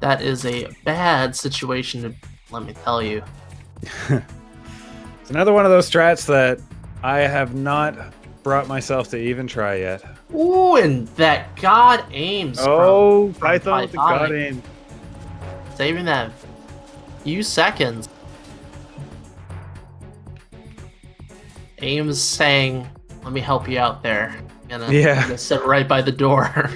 [SPEAKER 1] That is a bad situation, to let me tell you.
[SPEAKER 2] It's another one of those strats that I have not brought myself to even try yet.
[SPEAKER 1] Ooh, and that god aims
[SPEAKER 2] Oh,
[SPEAKER 1] from
[SPEAKER 2] Python with the god
[SPEAKER 1] Pythonic,
[SPEAKER 2] aim.
[SPEAKER 1] saving that few seconds. Ames saying, "Let me help you out there." I'm gonna sit right by the door.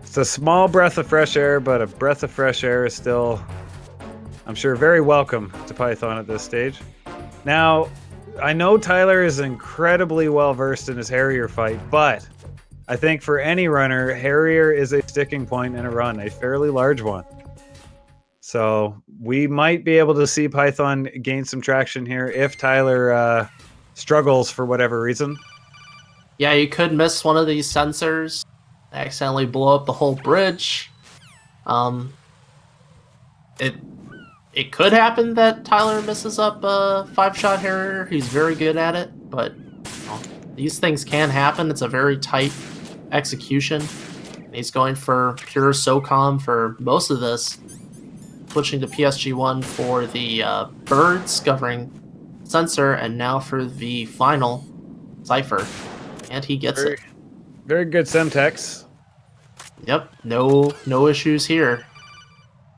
[SPEAKER 2] It's a small breath of fresh air, but a breath of fresh air is still, I'm sure, very welcome to Python at this stage. Now, I know Tyler is incredibly well versed in his Harrier fight, but I think for any runner, Harrier is a sticking point in a run, a fairly large one. So we might be able to see Python gain some traction here if Tyler struggles for whatever reason.
[SPEAKER 1] Yeah, you could miss one of these sensors, accidentally blow up the whole bridge. It could happen that Tyler misses up a 5-shot Harrier. He's very good at it, but these things can happen. It's a very tight execution. He's going for pure SOCOM for most of this, switching to PSG1 for the birds covering sensor, and now for the final Cypher. And he gets it.
[SPEAKER 2] Very good Semtex.
[SPEAKER 1] Yep, no issues here.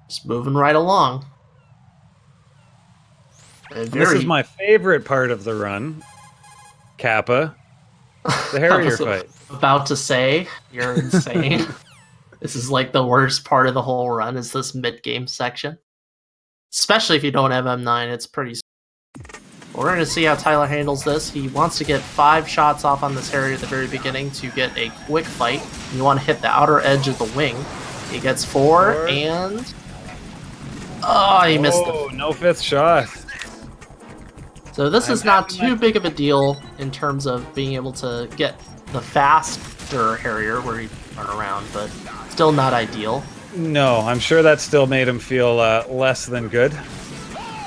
[SPEAKER 1] Just moving right along.
[SPEAKER 2] This is my favorite part of the run. Kappa. The Harrier fight.
[SPEAKER 1] About to say, you're insane. This is like the worst part of the whole run, is this mid-game section. Especially if you don't have M9, it's pretty... We're going to see how Tyler handles this. He wants to get 5 shots off on this Harrier at the very beginning to get a quick fight. You want to hit the outer edge of the wing. He gets 4, and... Oh, he missed it.
[SPEAKER 2] Oh, no 5th shot.
[SPEAKER 1] So this is not too big of a deal in terms of being able to get the faster Harrier where you run around, but still not ideal.
[SPEAKER 2] No, I'm sure that still made him feel less than good.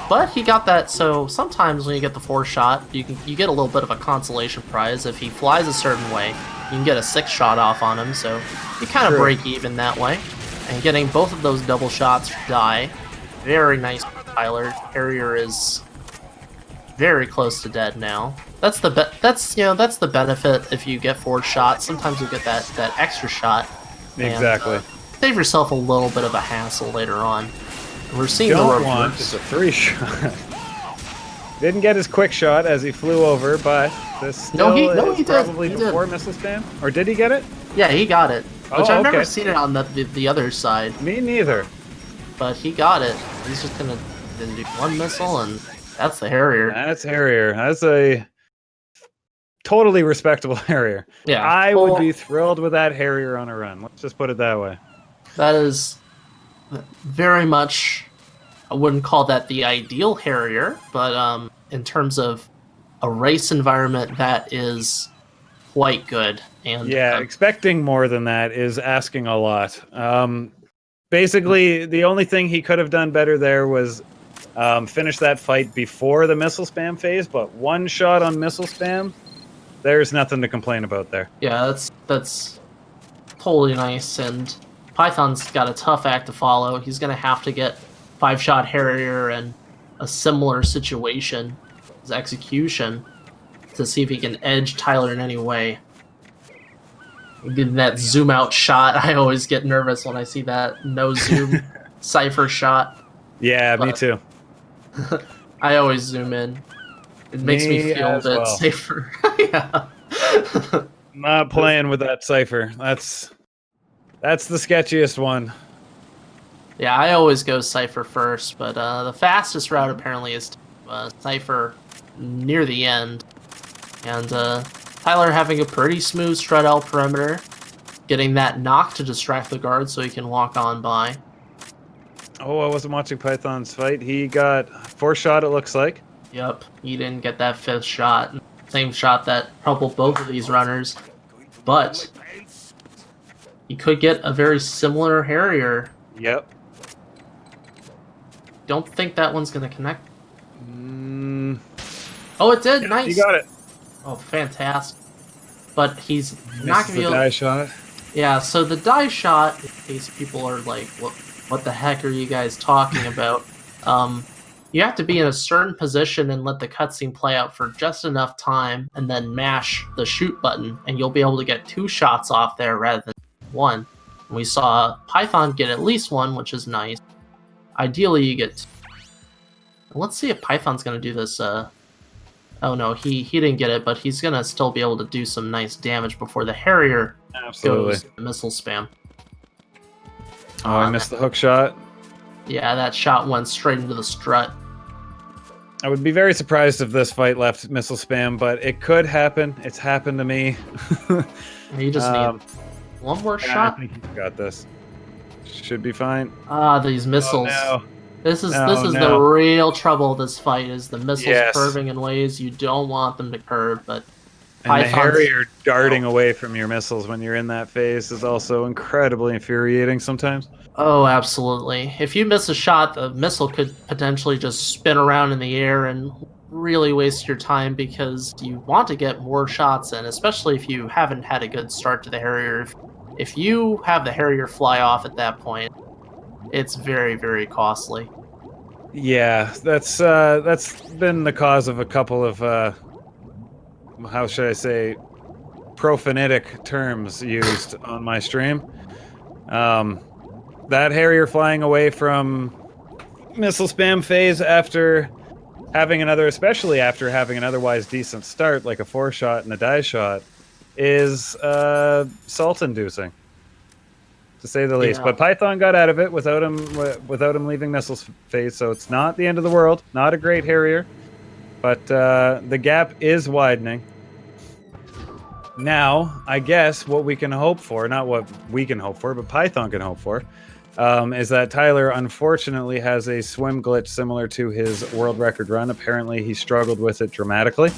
[SPEAKER 1] But he got that, so sometimes when you get the 4 shot, you get a little bit of a consolation prize. If he flies a certain way, you can get a 6 shot off on him, so you kind of break even that way. And getting both of those double shots die, very nice for Tyler. Harrier is very close to dead now. That's the benefit if you get 4 shots. Sometimes you get that extra shot.
[SPEAKER 2] Exactly.
[SPEAKER 1] And, save yourself a little bit of a hassle later on. We're seeing the reverse.
[SPEAKER 2] Just a 3 shot. Didn't get his quick shot as he flew over, but this still is probably before missile spam. Or did he get it?
[SPEAKER 1] Yeah, he got it. Which I've never seen it on the other side.
[SPEAKER 2] Me neither.
[SPEAKER 1] But he got it. He's just gonna then do 1 missile, and that's the Harrier.
[SPEAKER 2] That's Harrier. That's a totally respectable Harrier.
[SPEAKER 1] Yeah,
[SPEAKER 2] I would be thrilled with that Harrier on a run. Let's just put it that way.
[SPEAKER 1] That is very much, I wouldn't call that the ideal Harrier, but in terms of a race environment, that is quite good. And
[SPEAKER 2] yeah, expecting more than that is asking a lot. Basically, the only thing he could have done better there was finish that fight before the missile spam phase, but 1 shot on missile spam, there's nothing to complain about there.
[SPEAKER 1] Yeah, that's totally nice, and Python's got a tough act to follow. He's going to have to get 5-shot Harrier and a similar situation, his execution, to see if he can edge Tyler in any way. Getting that zoom out shot, I always get nervous when I see that no zoom Cypher shot.
[SPEAKER 2] Yeah, me too.
[SPEAKER 1] I always zoom in. It makes me feel a bit safer. Yeah.
[SPEAKER 2] Not playing with that Cypher. That's the sketchiest one.
[SPEAKER 1] Yeah, I always go Cypher first, but the fastest route apparently is to Cypher near the end. And Tyler having a pretty smooth strut out perimeter, getting that knock to distract the guard so he can walk on by.
[SPEAKER 2] Oh, I wasn't watching Python's fight. He got 4 shot, it looks like.
[SPEAKER 1] Yep, he didn't get that 5th shot. Same shot that troubled both of these runners. But he could get a very similar Harrier.
[SPEAKER 2] Yep.
[SPEAKER 1] Don't think that one's going to connect. Oh, it did. Nice.
[SPEAKER 2] He got it.
[SPEAKER 1] Oh, fantastic. But he's not going to be able...
[SPEAKER 2] die shot.
[SPEAKER 1] Yeah, so the die shot, in case people are like, what the heck are you guys talking about? You have to be in a certain position and let the cutscene play out for just enough time, and then mash the shoot button, and you'll be able to get 2 shots off there rather than 1. And we saw Python get at least 1, which is nice. Ideally, you get 2. Let's see if Python's going to do this. Oh no, he didn't get it, but he's going to still be able to do some nice damage before the Harrier
[SPEAKER 2] Absolutely.
[SPEAKER 1] goes missile spam.
[SPEAKER 2] Oh, I missed the hook shot.
[SPEAKER 1] Yeah, that shot went straight into the strut.
[SPEAKER 2] I would be very surprised if this fight left missile spam, but it could happen. It's happened to me.
[SPEAKER 1] You just need one more shot.
[SPEAKER 2] I think he's got this. Should be fine.
[SPEAKER 1] These missiles.
[SPEAKER 2] Oh, no.
[SPEAKER 1] This is the real trouble of this fight, is the missiles curving in ways you don't want them to curve, but
[SPEAKER 2] and the Harrier darting away from your missiles when you're in that phase is also incredibly infuriating sometimes.
[SPEAKER 1] Oh, absolutely. If you miss a shot, the missile could potentially just spin around in the air and really waste your time, because you want to get more shots in, especially if you haven't had a good start to the Harrier. If you have the Harrier fly off at that point, it's very, very costly.
[SPEAKER 2] Yeah, that's been the cause of a couple of how should I say, profanitic terms used on my stream. That Harrier flying away from missile spam phase after having another, especially after having an otherwise decent start like a 4-shot and a die shot, is salt-inducing, to say the least. But Python got out of it without him leaving missile phase, so it's not the end of the world. Not a great Harrier, but the gap is widening. Now, I guess what we can hope for, not what we can hope for, but Python can hope for, is that Tyler unfortunately has a swim glitch similar to his world record run. Apparently, he struggled with it dramatically.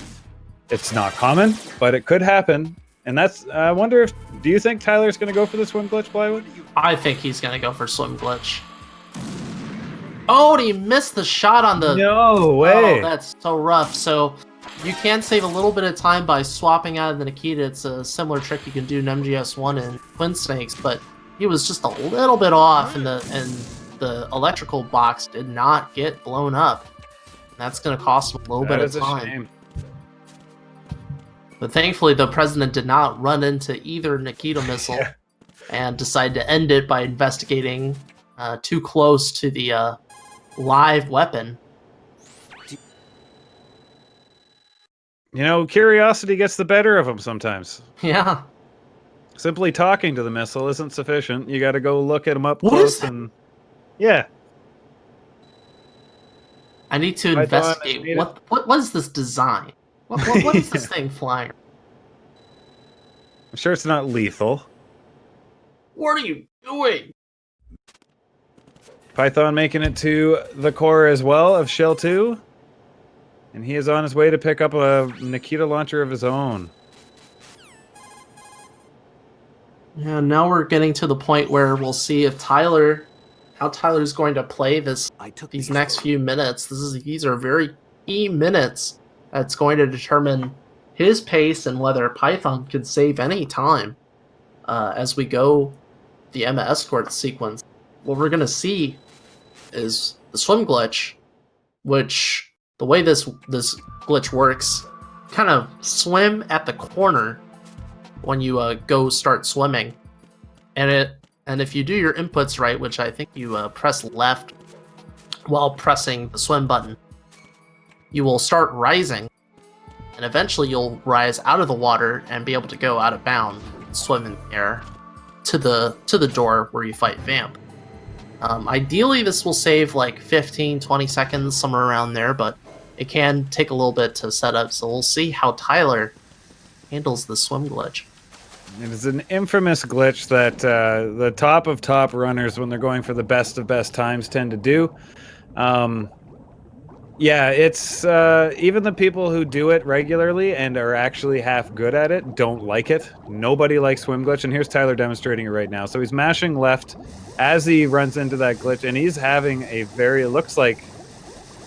[SPEAKER 2] It's not common, but it could happen. And that's, I wonder if, do you think Tyler's going to go for the swim glitch, Plywood?
[SPEAKER 1] I think he's going to go for swim glitch. Oh, he missed the shot on the...
[SPEAKER 2] No way!
[SPEAKER 1] Oh, that's so rough. So you can save a little bit of time by swapping out of the Nikita. It's a similar trick you can do in MGS1 and Twin Snakes, but he was just a little bit off, and the electrical box did not get blown up. That's going to cost him a little bit of time.
[SPEAKER 2] Shame.
[SPEAKER 1] But thankfully, the president did not run into either Nikita missile and decided to end it by investigating too close to the live weapon.
[SPEAKER 2] You know, curiosity gets the better of him sometimes.
[SPEAKER 1] Yeah.
[SPEAKER 2] Simply talking to the missile isn't sufficient. You got to go look at him up close and... Yeah.
[SPEAKER 1] I need to investigate. What is this design? What is this thing flying?
[SPEAKER 2] I'm sure it's not lethal.
[SPEAKER 1] What are you doing?
[SPEAKER 2] Python making it to the core as well of Shell 2. And he is on his way to pick up a Nikita launcher of his own.
[SPEAKER 1] Yeah, now we're getting to the point where we'll see if how Tyler's going to play these next few minutes. These are very key minutes. That's going to determine his pace and whether Python can save any time as we go the Emma escort sequence. What we're going to see is the swim glitch, which the way this glitch works, kind of swim at the corner when you go start swimming, and if you do your inputs right, which I think you press left while pressing the swim button, you will start rising, and eventually you'll rise out of the water and be able to go out of bounds, swim in the air to the door where you fight Vamp. Ideally, this will save like 15-20 seconds, somewhere around there, but it can take a little bit to set up, so we'll see how Tyler handles the swim glitch.
[SPEAKER 2] It is an infamous glitch that the top of top runners, when they're going for the best of best times, tend to do. Yeah, it's even the people who do it regularly and are actually half good at it don't like it. Nobody likes swim glitch, and here's Tyler demonstrating it right now. So he's mashing left as he runs into that glitch, and he's having a very, it looks like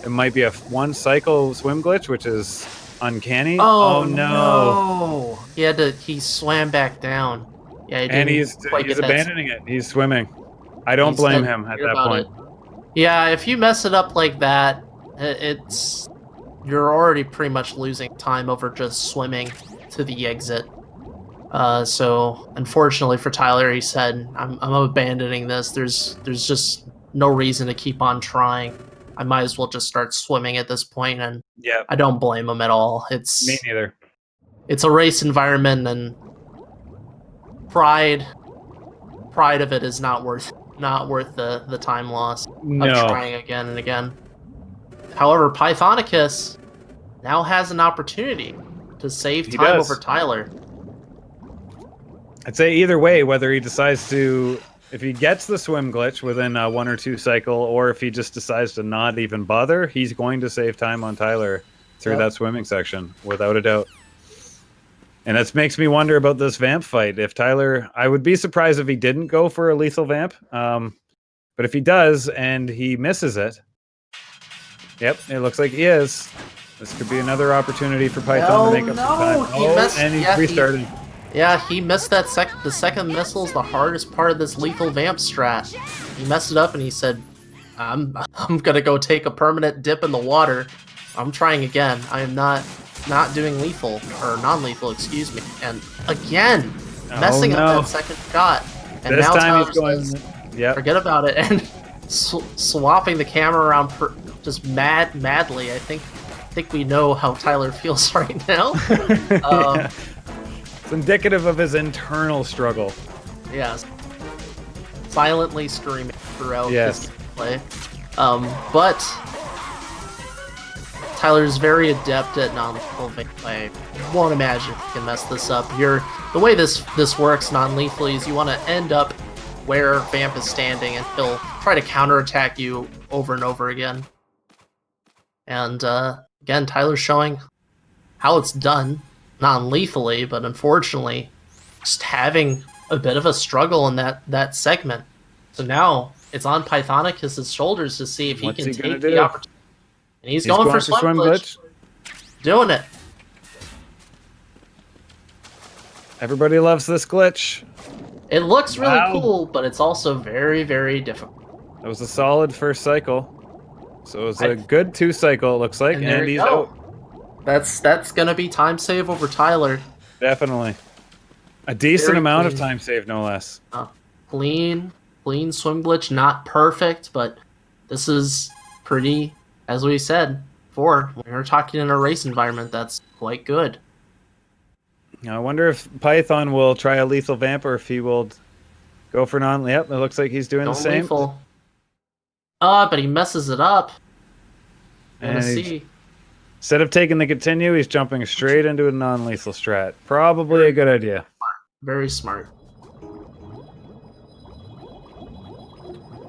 [SPEAKER 2] it might be a one cycle swim glitch, which is uncanny.
[SPEAKER 1] Oh no! He swam back down. Yeah, he
[SPEAKER 2] And
[SPEAKER 1] didn't quite
[SPEAKER 2] he's
[SPEAKER 1] get that.
[SPEAKER 2] abandoning it. He's swimming. I don't
[SPEAKER 1] He
[SPEAKER 2] blame
[SPEAKER 1] said
[SPEAKER 2] him at
[SPEAKER 1] weird
[SPEAKER 2] that
[SPEAKER 1] about
[SPEAKER 2] point.
[SPEAKER 1] it. Yeah, if you mess it up like that, it's you're already pretty much losing time over just swimming to the exit. So unfortunately for Tyler, he said, "I'm abandoning this. There's just no reason to keep on trying. I might as well just start swimming at this point." And
[SPEAKER 2] Yeah,
[SPEAKER 1] I don't blame him at all.
[SPEAKER 2] me neither.
[SPEAKER 1] It's a race environment, and pride of it is not worth the time loss of
[SPEAKER 2] No.
[SPEAKER 1] trying again and again. However, Pythonicus now has an opportunity to save
[SPEAKER 2] He
[SPEAKER 1] time
[SPEAKER 2] does.
[SPEAKER 1] over Tyler.
[SPEAKER 2] I'd say either way, whether he decides to, if he gets the swim glitch within 1 or 2 cycle, or if he just decides to not even bother, he's going to save time on Tyler through
[SPEAKER 1] Yep.
[SPEAKER 2] that swimming section, without a doubt. And that makes me wonder about this vamp fight. If Tyler, I would be surprised if he didn't go for a lethal vamp. But if he does and he misses it, yep, it looks like he is. This could be another opportunity for Python to make up some time.
[SPEAKER 1] He missed,
[SPEAKER 2] and he's
[SPEAKER 1] yeah,
[SPEAKER 2] restarting.
[SPEAKER 1] he missed that the second missile is the hardest part of this lethal vamp strat. He messed it up and he said, I'm gonna go take a permanent dip in the water. I'm trying again. I am not doing lethal or non-lethal, excuse me. And again, messing up that second shot. And
[SPEAKER 2] This
[SPEAKER 1] now
[SPEAKER 2] time he's
[SPEAKER 1] Tyler
[SPEAKER 2] going.
[SPEAKER 1] says,
[SPEAKER 2] Yep.
[SPEAKER 1] forget about it, and swapping the camera around just madly. I think we know how Tyler feels right now.
[SPEAKER 2] Yeah. It's indicative of his internal struggle.
[SPEAKER 1] Yes. Silently screaming throughout
[SPEAKER 2] Yes.
[SPEAKER 1] this play. But Tyler's very adept at non-lethal vamp. I won't imagine he can mess this up. The way this works non-lethally is you want to end up where Vamp is standing, and he'll try to counterattack you over and over again. And again, Tyler's showing how it's done non-lethally, but unfortunately, just having a bit of a struggle in that segment. So now it's on Pythonicus' shoulders to see if he can take the opportunity. And he's going for swim glitch. Doing it.
[SPEAKER 2] Everybody loves this glitch.
[SPEAKER 1] It looks really cool, but it's also very, very difficult.
[SPEAKER 2] That was a solid first cycle. So it was a good 2 cycle, it looks like, and he's out.
[SPEAKER 1] That's gonna be time save over Tyler.
[SPEAKER 2] Definitely. A decent amount of time saved, no less.
[SPEAKER 1] Clean swim glitch, not perfect, but this is pretty, as we said before, when we were talking in a race environment, that's quite good.
[SPEAKER 2] Now, I wonder if Python will try a lethal vamp or if he will go for non. Yep, it looks like he's doing the same.
[SPEAKER 1] Lethal. But he messes it up.
[SPEAKER 2] And instead of taking the continue, he's jumping straight into a non-lethal strat. Probably a good idea.
[SPEAKER 1] Very smart.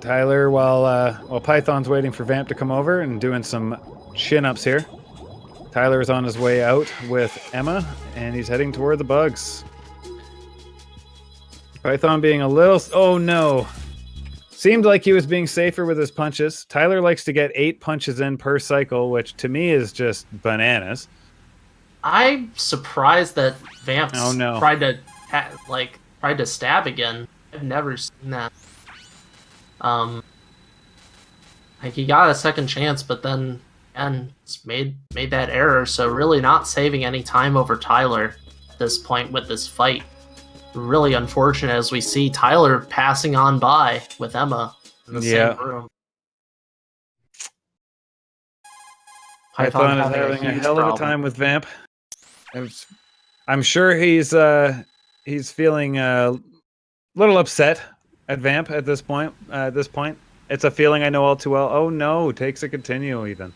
[SPEAKER 2] Tyler, while Python's waiting for Vamp to come over and doing some chin-ups here, Tyler is on his way out with Emma, and he's heading toward the bugs. Python being a little... Oh, no. Seemed like he was being safer with his punches. Tyler likes to get 8 punches in per cycle, which to me is just bananas.
[SPEAKER 1] I'm surprised that Vamp tried to stab again. I've never seen that. Like he got a second chance, but then again made that error. So really not saving any time over Tyler at this point with this fight. Really unfortunate as we see Tyler passing on by with Emma in the same room.
[SPEAKER 2] Python is having a hell of a time with Vamp. I'm sure he's feeling a little upset at Vamp at this point. It's a feeling I know all too well. Oh no, takes a continue even.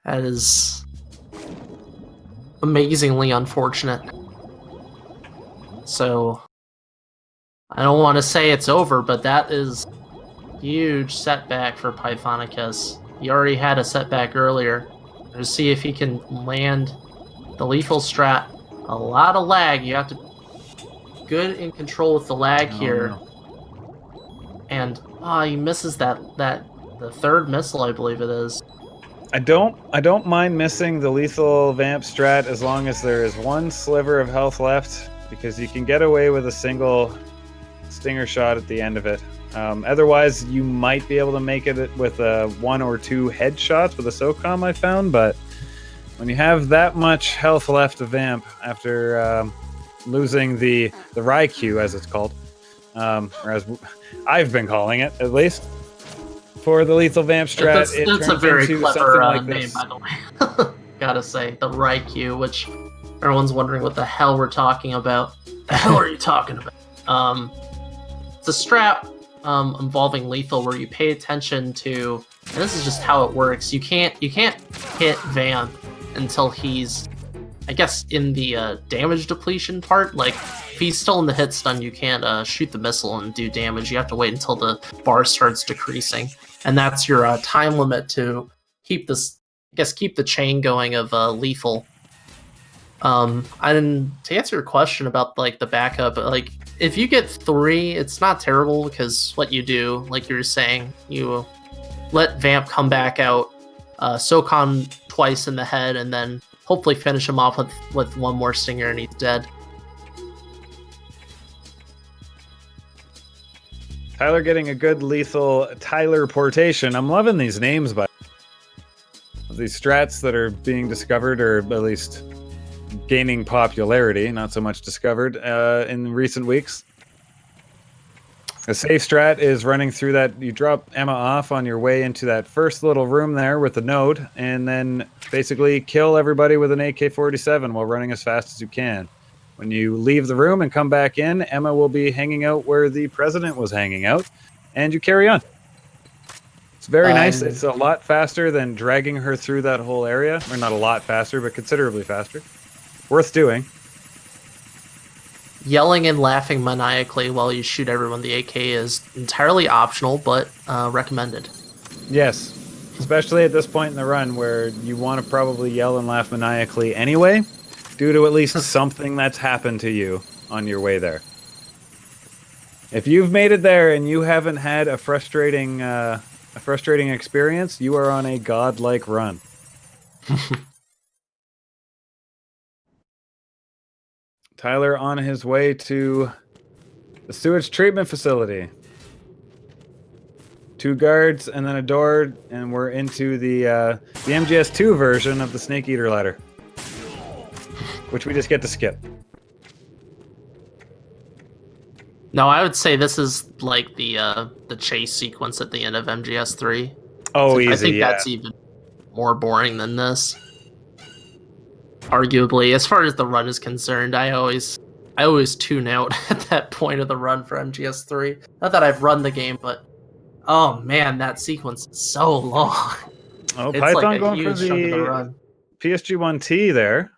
[SPEAKER 1] That is amazingly unfortunate. So I don't want to say it's over, but that is a huge setback for Pythonicus. He already had a setback earlier. To see if he can land the lethal strat. A lot of lag. You have to be good in control with the lag here.
[SPEAKER 2] No.
[SPEAKER 1] And he misses the third missile, I believe it is.
[SPEAKER 2] I don't mind missing the lethal vamp strat as long as there is one sliver of health left, because you can get away with a single stinger shot at the end of it. Otherwise, you might be able to make it with one or two headshots with a SOCOM, I found, but when you have that much health left of vamp after losing the Raikou, as it's called, or as I've been calling it, at least, for the lethal vamp strat,
[SPEAKER 1] That's a very clever
[SPEAKER 2] like
[SPEAKER 1] name,
[SPEAKER 2] this.
[SPEAKER 1] by the way. Gotta say, the Raikou, which everyone's wondering what the hell we're talking about. The hell are you talking about? It's a strat involving lethal where you pay attention to, and this is just how it works. You can't hit Vamp until he's, I guess, in the damage depletion part. Like, if he's still in the hit stun, you can't shoot the missile and do damage. You have to wait until the bar starts decreasing, and that's your time limit to keep this. I guess keep the chain going of lethal. And to answer your question about like the backup, like if you get 3, it's not terrible because what you do, like you were saying, you let Vamp come back out, SOCON twice in the head, and then hopefully finish him off with one more stinger and he's dead.
[SPEAKER 2] Tyler getting a good lethal Tyler portation. I'm loving these names by these strats that are being discovered, or at least gaining popularity, not so much discovered in recent weeks. A safe strat is running through that. You drop Emma off on your way into that first little room there with the node, and then basically kill everybody with an AK-47 while running as fast as you can. When you leave the room and come back in, Emma will be hanging out where the president was hanging out, and you carry on. It's very nice. It's a lot faster than dragging her through that whole area. Or not a lot faster, but considerably faster. Worth doing.
[SPEAKER 1] Yelling and laughing maniacally while you shoot everyone the AK is entirely optional, but recommended.
[SPEAKER 2] Yes, especially at this point in the run where you want to probably yell and laugh maniacally anyway, due to at least something that's happened to you on your way there. If you've made it there and you haven't had a frustrating experience, you are on a godlike run. Tyler on his way to the sewage treatment facility. 2 guards and then a door, and we're into the MGS2 version of the Snake Eater ladder, which we just get to skip.
[SPEAKER 1] No, I would say this is like the chase sequence at the end of MGS3.
[SPEAKER 2] Oh, easy,
[SPEAKER 1] I think
[SPEAKER 2] yeah.
[SPEAKER 1] that's even more boring than this. Arguably, as far as the run is concerned, I always tune out at that point of the run for MGS3. Not that I've run the game, but oh man, that sequence is so long.
[SPEAKER 2] Oh,
[SPEAKER 1] It's
[SPEAKER 2] Python
[SPEAKER 1] like a
[SPEAKER 2] going for
[SPEAKER 1] huge chunk of the
[SPEAKER 2] the
[SPEAKER 1] run.
[SPEAKER 2] PSG1T there.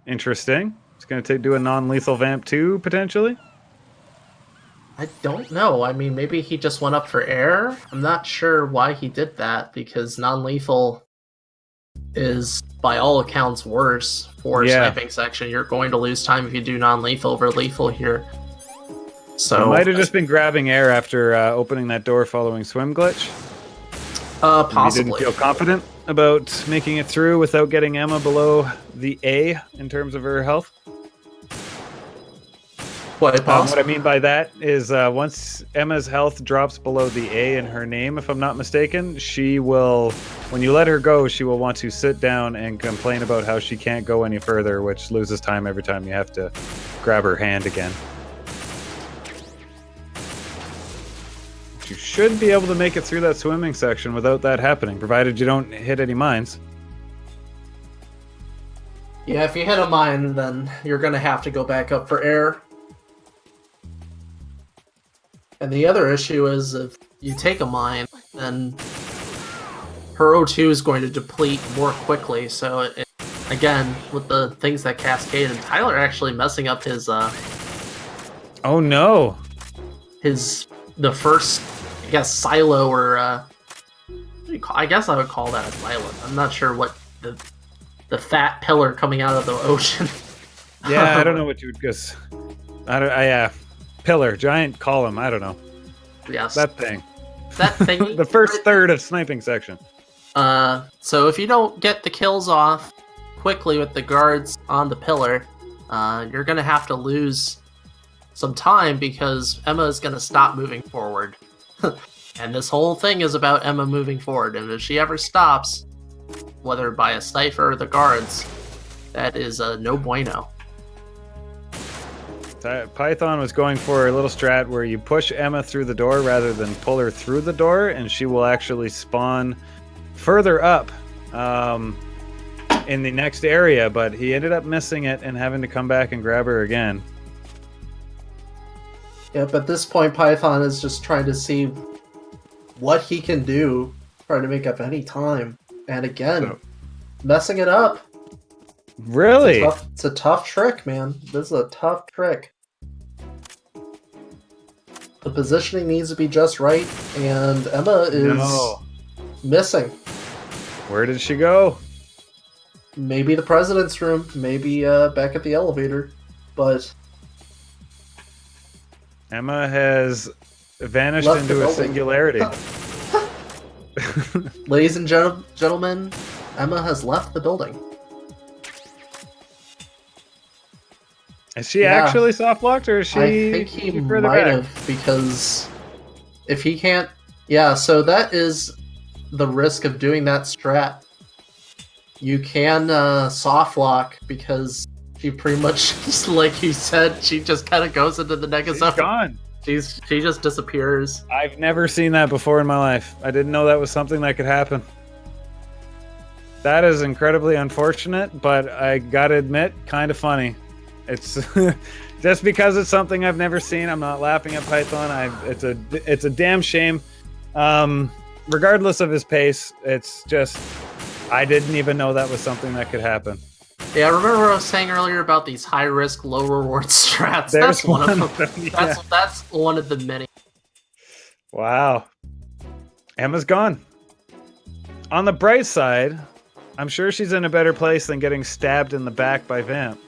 [SPEAKER 2] Interesting. It's going to do a non-lethal vamp 2, potentially.
[SPEAKER 1] I don't know. I mean, maybe he just went up for air. I'm not sure why he did that, because non-lethal is, by all accounts, worse for sniping section. You're going to lose time if you do non-lethal over lethal here. So
[SPEAKER 2] it might have just been grabbing air after opening that door following swim glitch.
[SPEAKER 1] Possibly.
[SPEAKER 2] You didn't feel confident about making it through without getting Emma below the A in terms of her health.
[SPEAKER 1] What
[SPEAKER 2] I mean by that is once Emma's health drops below the A in her name, if I'm not mistaken, she will, when you let her go, she will want to sit down and complain about how she can't go any further, which loses time every time you have to grab her hand again. You should be able to make it through that swimming section without that happening, provided you don't hit any mines.
[SPEAKER 1] Yeah, if you hit a mine, then you're going to have to go back up for air. And the other issue is if you take a mine, then her O2 is going to deplete more quickly. So, again, with the things that cascade, and Tyler actually messing up his...
[SPEAKER 2] oh no!
[SPEAKER 1] The first, I guess, silo, or... I guess I would call that a silo. I'm not sure what the fat pillar coming out of the ocean.
[SPEAKER 2] Yeah, I don't know what you would guess. Pillar, giant column, I don't know.
[SPEAKER 1] Yes.
[SPEAKER 2] That thing.
[SPEAKER 1] That thing.
[SPEAKER 2] The first third of sniping section.
[SPEAKER 1] So if you don't get the kills off quickly with the guards on the pillar, you're gonna have to lose some time because Emma is gonna stop moving forward. And this whole thing is about Emma moving forward, and if she ever stops, whether by a cipher or the guards, that is no bueno.
[SPEAKER 2] Python was going for a little strat where you push Emma through the door rather than pull her through the door, and she will actually spawn further up in the next area, but he ended up missing it and having to come back and grab her again.
[SPEAKER 1] Yep, at this point, Python is just trying to see what he can do, trying to make up any time. And again, messing it up.
[SPEAKER 2] Really?
[SPEAKER 1] It's a tough trick, man. This is a tough trick. The positioning needs to be just right, and Emma is missing.
[SPEAKER 2] Where did she go?
[SPEAKER 1] Maybe the president's room, maybe back at the elevator, but
[SPEAKER 2] Emma has vanished into a singularity.
[SPEAKER 1] Ladies and gentlemen, Emma has left the building.
[SPEAKER 2] Is she actually soft blocked, or is she?
[SPEAKER 1] I think he might have, because if he can't, so that is the risk of doing that strat. You can soft lock because she pretty much, like you said, she just kind of goes into the negative.
[SPEAKER 2] She's gone.
[SPEAKER 1] She just disappears.
[SPEAKER 2] I've never seen that before in my life. I didn't know that was something that could happen. That is incredibly unfortunate, but I gotta admit, kind of funny. It's just because it's something I've never seen. I'm not laughing at Python. It's a damn shame. Regardless of his pace, it's just I didn't even know that was something that could happen.
[SPEAKER 1] Yeah, remember what I was saying earlier about these high risk, low reward strats?
[SPEAKER 2] There's
[SPEAKER 1] that's one of them.
[SPEAKER 2] Yeah.
[SPEAKER 1] That's one of the many.
[SPEAKER 2] Wow. Emma's gone. On the bright side, I'm sure she's in a better place than getting stabbed in the back by Vamp.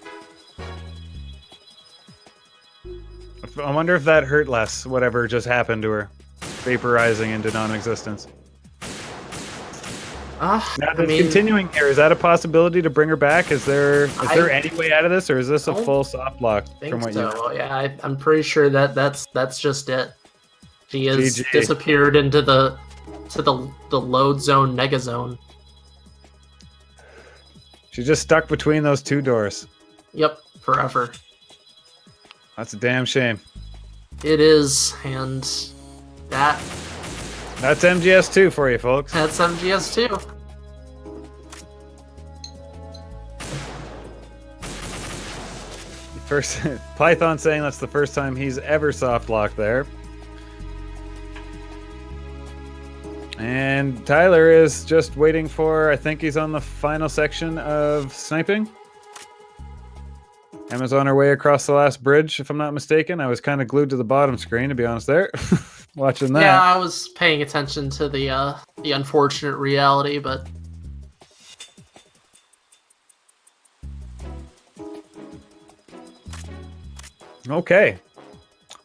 [SPEAKER 2] I wonder if that hurt less, whatever just happened to her. Vaporizing into non-existence. Now, continuing here, is that a possibility to bring her back? Is there any way out of this, or is this a full soft lock?
[SPEAKER 1] From what you know? Yeah, I'm pretty sure that's just it. She has disappeared into the load zone, nega zone.
[SPEAKER 2] She's just stuck between those two doors.
[SPEAKER 1] Yep, forever.
[SPEAKER 2] That's a damn shame.
[SPEAKER 1] It is, and that's
[SPEAKER 2] MGS2 for you, folks.
[SPEAKER 1] That's MGS2.
[SPEAKER 2] First, Python saying that's the first time he's ever soft locked there. And Tyler is just waiting for, I think he's on the final section of sniping. Emma's on her way across the last bridge, if I'm not mistaken. I was kind of glued to the bottom screen, to be honest, there. Watching that.
[SPEAKER 1] Yeah, I was paying attention to the unfortunate reality, but...
[SPEAKER 2] Okay.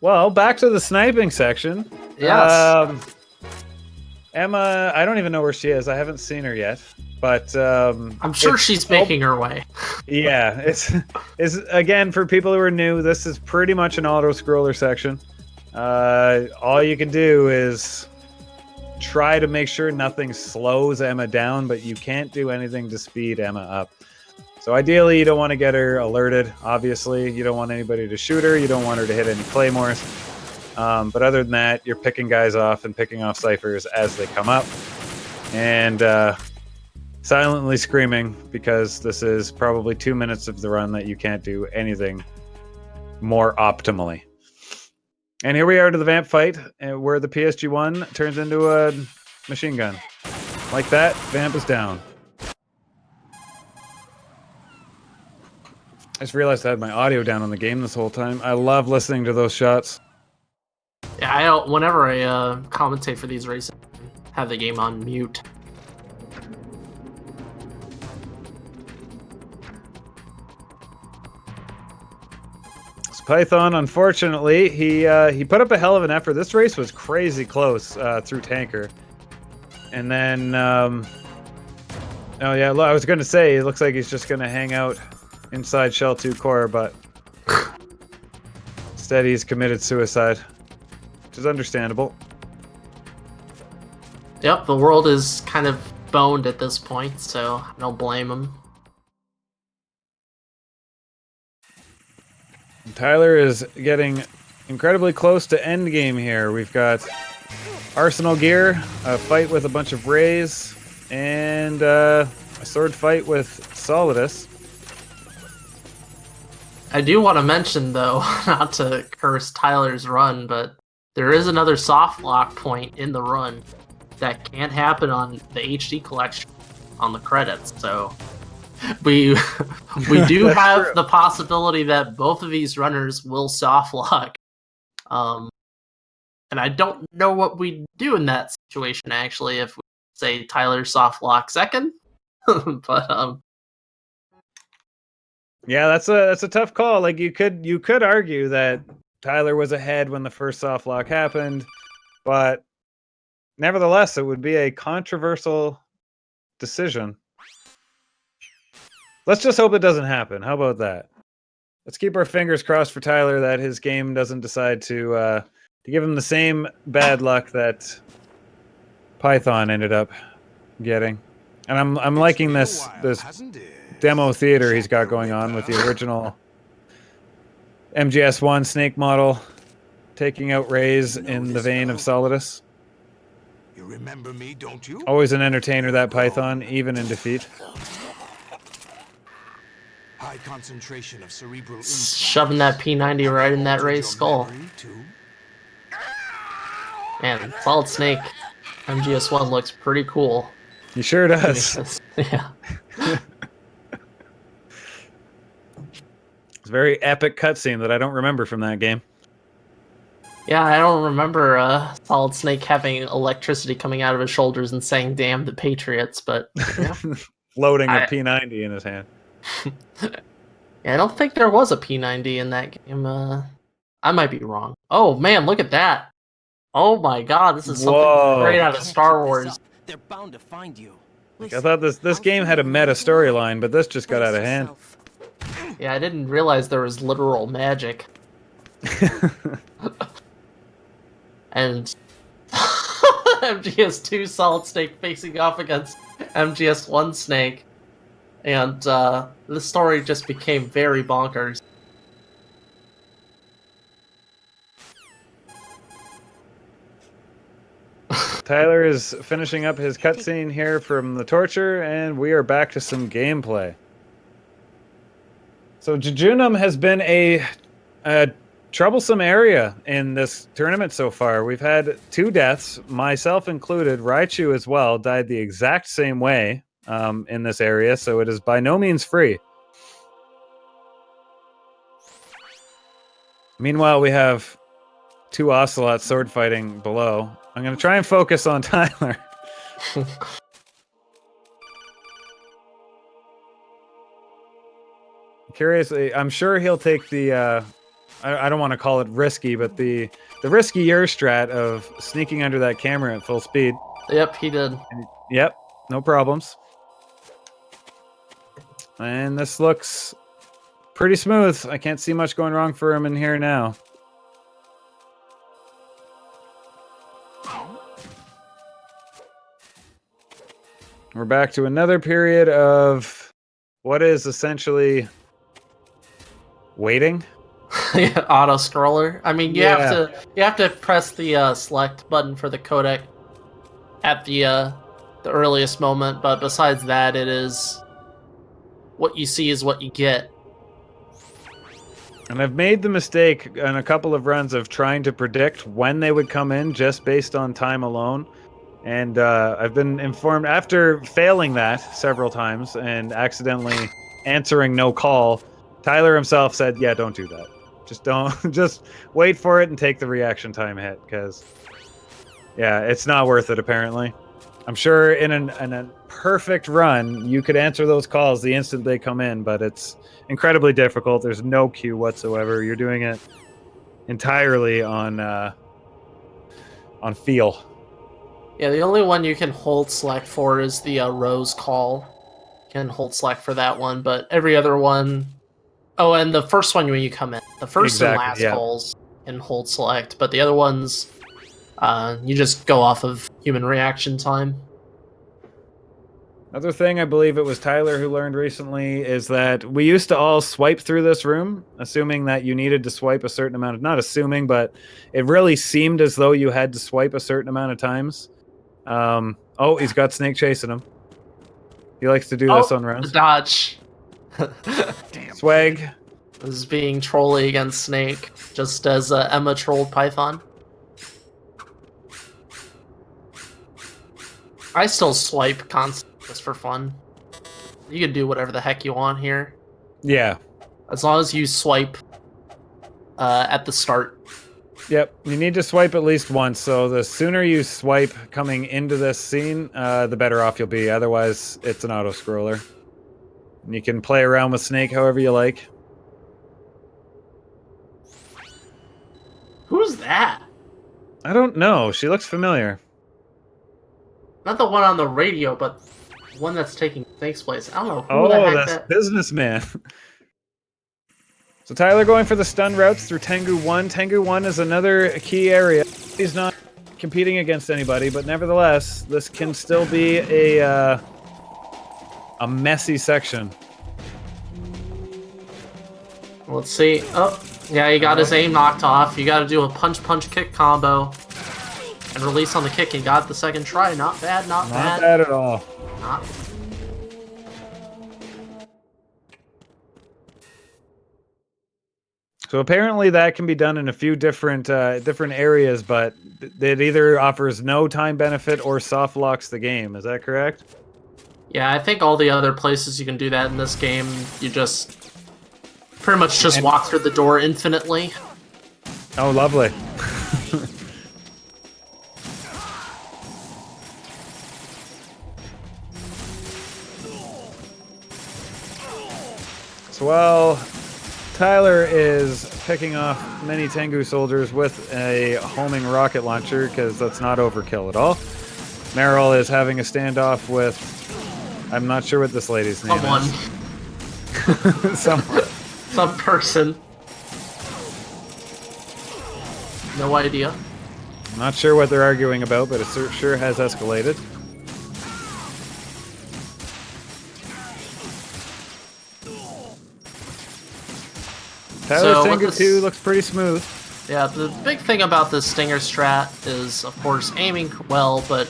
[SPEAKER 2] Well, back to the sniping section.
[SPEAKER 1] Yes.
[SPEAKER 2] Emma, I don't even know where she is. I haven't seen her yet. But
[SPEAKER 1] I'm sure she's making her way.
[SPEAKER 2] Yeah, it's again, for people who are new, this is pretty much an auto-scroller section. All you can do is try to make sure nothing slows Emma down, but you can't do anything to speed Emma up. So ideally, you don't want to get her alerted, obviously. You don't want anybody to shoot her. You don't want her to hit any claymores. But other than that, you're picking guys off and picking off ciphers as they come up. And silently screaming, because this is probably 2 minutes of the run that you can't do anything more optimally. And here we are to the Vamp fight, where the PSG-1 turns into a machine gun. Like that, Vamp is down. I just realized I had my audio down on the game this whole time. I love listening to those shots.
[SPEAKER 1] Yeah, whenever I commentate for these races, I have the game on mute.
[SPEAKER 2] Python, unfortunately, he put up a hell of an effort. This race was crazy close through Tanker. And then, oh yeah, I was going to say, it looks like he's just going to hang out inside Shell 2 core, but instead he's committed suicide, which is understandable.
[SPEAKER 1] Yep, the world is kind of boned at this point, so I don't blame him.
[SPEAKER 2] Tyler is getting incredibly close to endgame here. We've got Arsenal gear, a fight with a bunch of Rays, and a sword fight with Solidus.
[SPEAKER 1] I do want to mention, though, not to curse Tyler's run, but there is another soft lock point in the run that can't happen on the HD collection on the credits, so we do have the possibility that both of these runners will soft lock. And I don't know what we'd do in that situation, actually, if we say Tyler soft lock second. But
[SPEAKER 2] yeah, that's a tough call. Like you could argue that Tyler was ahead when the first soft lock happened, but nevertheless, it would be a controversial decision. Let's just hope it doesn't happen. How about that? Let's keep our fingers crossed for Tyler that his game doesn't decide to give him the same bad luck that Python ended up getting. And I'm liking this demo theater he's got going on with the original MGS1 snake model taking out Rays in the vein of Solidus.
[SPEAKER 4] You remember me, don't you?
[SPEAKER 2] Always an entertainer, that Python, even in defeat.
[SPEAKER 4] High concentration of cerebral
[SPEAKER 1] shoving that P90 right in that Ray's skull. Man, Solid Snake MGS1 looks pretty cool.
[SPEAKER 2] He sure does.
[SPEAKER 1] Yeah.
[SPEAKER 2] It's a very epic cutscene that I don't remember from that game.
[SPEAKER 1] Yeah, I don't remember Solid Snake having electricity coming out of his shoulders and saying "damn the Patriots," but yeah.
[SPEAKER 2] Floating a P90 in his hand.
[SPEAKER 1] Yeah, I don't think there was a P90 in that game. I might be wrong. Oh man, look at that! Oh my God, this is something straight out of Star Wars.
[SPEAKER 5] They're bound to find you.
[SPEAKER 2] Like, I thought this game had a meta storyline, but this just got out of hand.
[SPEAKER 1] Yeah, I didn't realize there was literal magic. And MGS2 Solid Snake facing off against MGS1 Snake. And the story just became very bonkers.
[SPEAKER 2] Tyler is finishing up his cutscene here from the torture, and we are back to some gameplay. So Jejunum has been a troublesome area in this tournament so far. We've had 2 deaths, myself included. Raichu as well died the exact same way in this area, so it is by no means free. Meanwhile, we have 2 Ocelots sword fighting below. I'm going to try and focus on Tyler. Curiously, I'm sure he'll take the, I don't want to call it risky, but the riskier strat of sneaking under that camera at full speed.
[SPEAKER 1] Yep, he did.
[SPEAKER 2] Yep, no problems. And this looks pretty smooth. I can't see much going wrong for him in here now. We're back to another period of what is essentially waiting.
[SPEAKER 1] Auto scroller. I mean, you have to press the select button for the codec at the earliest moment, but besides that, it is what you see is what you get.
[SPEAKER 2] And I've made the mistake in a couple of runs of trying to predict when they would come in just based on time alone. And I've been informed after failing that several times and accidentally answering no call, Tyler himself said, yeah, don't do that. Just don't, just wait for it and take the reaction time hit, because, yeah, it's not worth it, apparently. I'm sure in a perfect run, you could answer those calls the instant they come in, but it's incredibly difficult. There's no queue whatsoever. You're doing it entirely on feel.
[SPEAKER 1] Yeah, the only one you can hold select for is the Rose Call. You can hold select for that one, but every other one... Oh, and the first one when you come in. The first and
[SPEAKER 2] Exactly,
[SPEAKER 1] last
[SPEAKER 2] yeah.
[SPEAKER 1] calls can hold select, but the other ones, you just go off of human reaction time.
[SPEAKER 2] Another thing I believe it was Tyler who learned recently is that we used to all swipe through this room, assuming that you needed to swipe a certain amount of, not assuming, but it really seemed as though you had to swipe a certain amount of times. Oh, he's got Snake chasing him. He likes to do this on
[SPEAKER 1] The
[SPEAKER 2] runs.
[SPEAKER 1] dodge.
[SPEAKER 2] Swag.
[SPEAKER 1] This is being trolly against Snake, just as Emma trolled Python. I still swipe constantly just for fun. You can do whatever the heck you want here.
[SPEAKER 2] Yeah.
[SPEAKER 1] As long as you swipe at the start.
[SPEAKER 2] Yep, you need to swipe at least once, so the sooner you swipe coming into this scene, the better off you'll be. Otherwise, it's an auto-scroller. And you can play around with Snake however you like.
[SPEAKER 1] Who's that?
[SPEAKER 2] I don't know. She looks familiar.
[SPEAKER 1] Not the one on the radio, but one that's taking Snake's place. I don't know who
[SPEAKER 2] Oh,
[SPEAKER 1] the heck
[SPEAKER 2] that's
[SPEAKER 1] that...
[SPEAKER 2] businessman. So Tyler going for the stun routes through Tengu 1. Tengu 1 is another key area. He's not competing against anybody, but nevertheless, this can still be a messy section.
[SPEAKER 1] Let's see. Oh, yeah, he got his aim knocked off. You gotta do a punch-punch-kick combo. And release on the kick, and got the second try. Not bad, not bad.
[SPEAKER 2] Not bad at all.
[SPEAKER 1] Not.
[SPEAKER 2] So apparently that can be done in a few different areas, but it either offers no time benefit or soft locks the game. Is that correct?
[SPEAKER 1] Yeah, I think all the other places you can do that in this game, you just pretty much just walk through the door infinitely.
[SPEAKER 2] Oh, lovely. So while Tyler is picking off many Tengu soldiers with a homing rocket launcher, because that's not overkill at all, Meryl is having a standoff with... I'm not sure what this lady's name is. Someone.
[SPEAKER 1] Some person. No idea.
[SPEAKER 2] I'm not sure what they're arguing about, but it sure has escalated. Tyler's Tengu 2 looks pretty smooth.
[SPEAKER 1] Yeah, the big thing about this Stinger strat is, of course, aiming well, but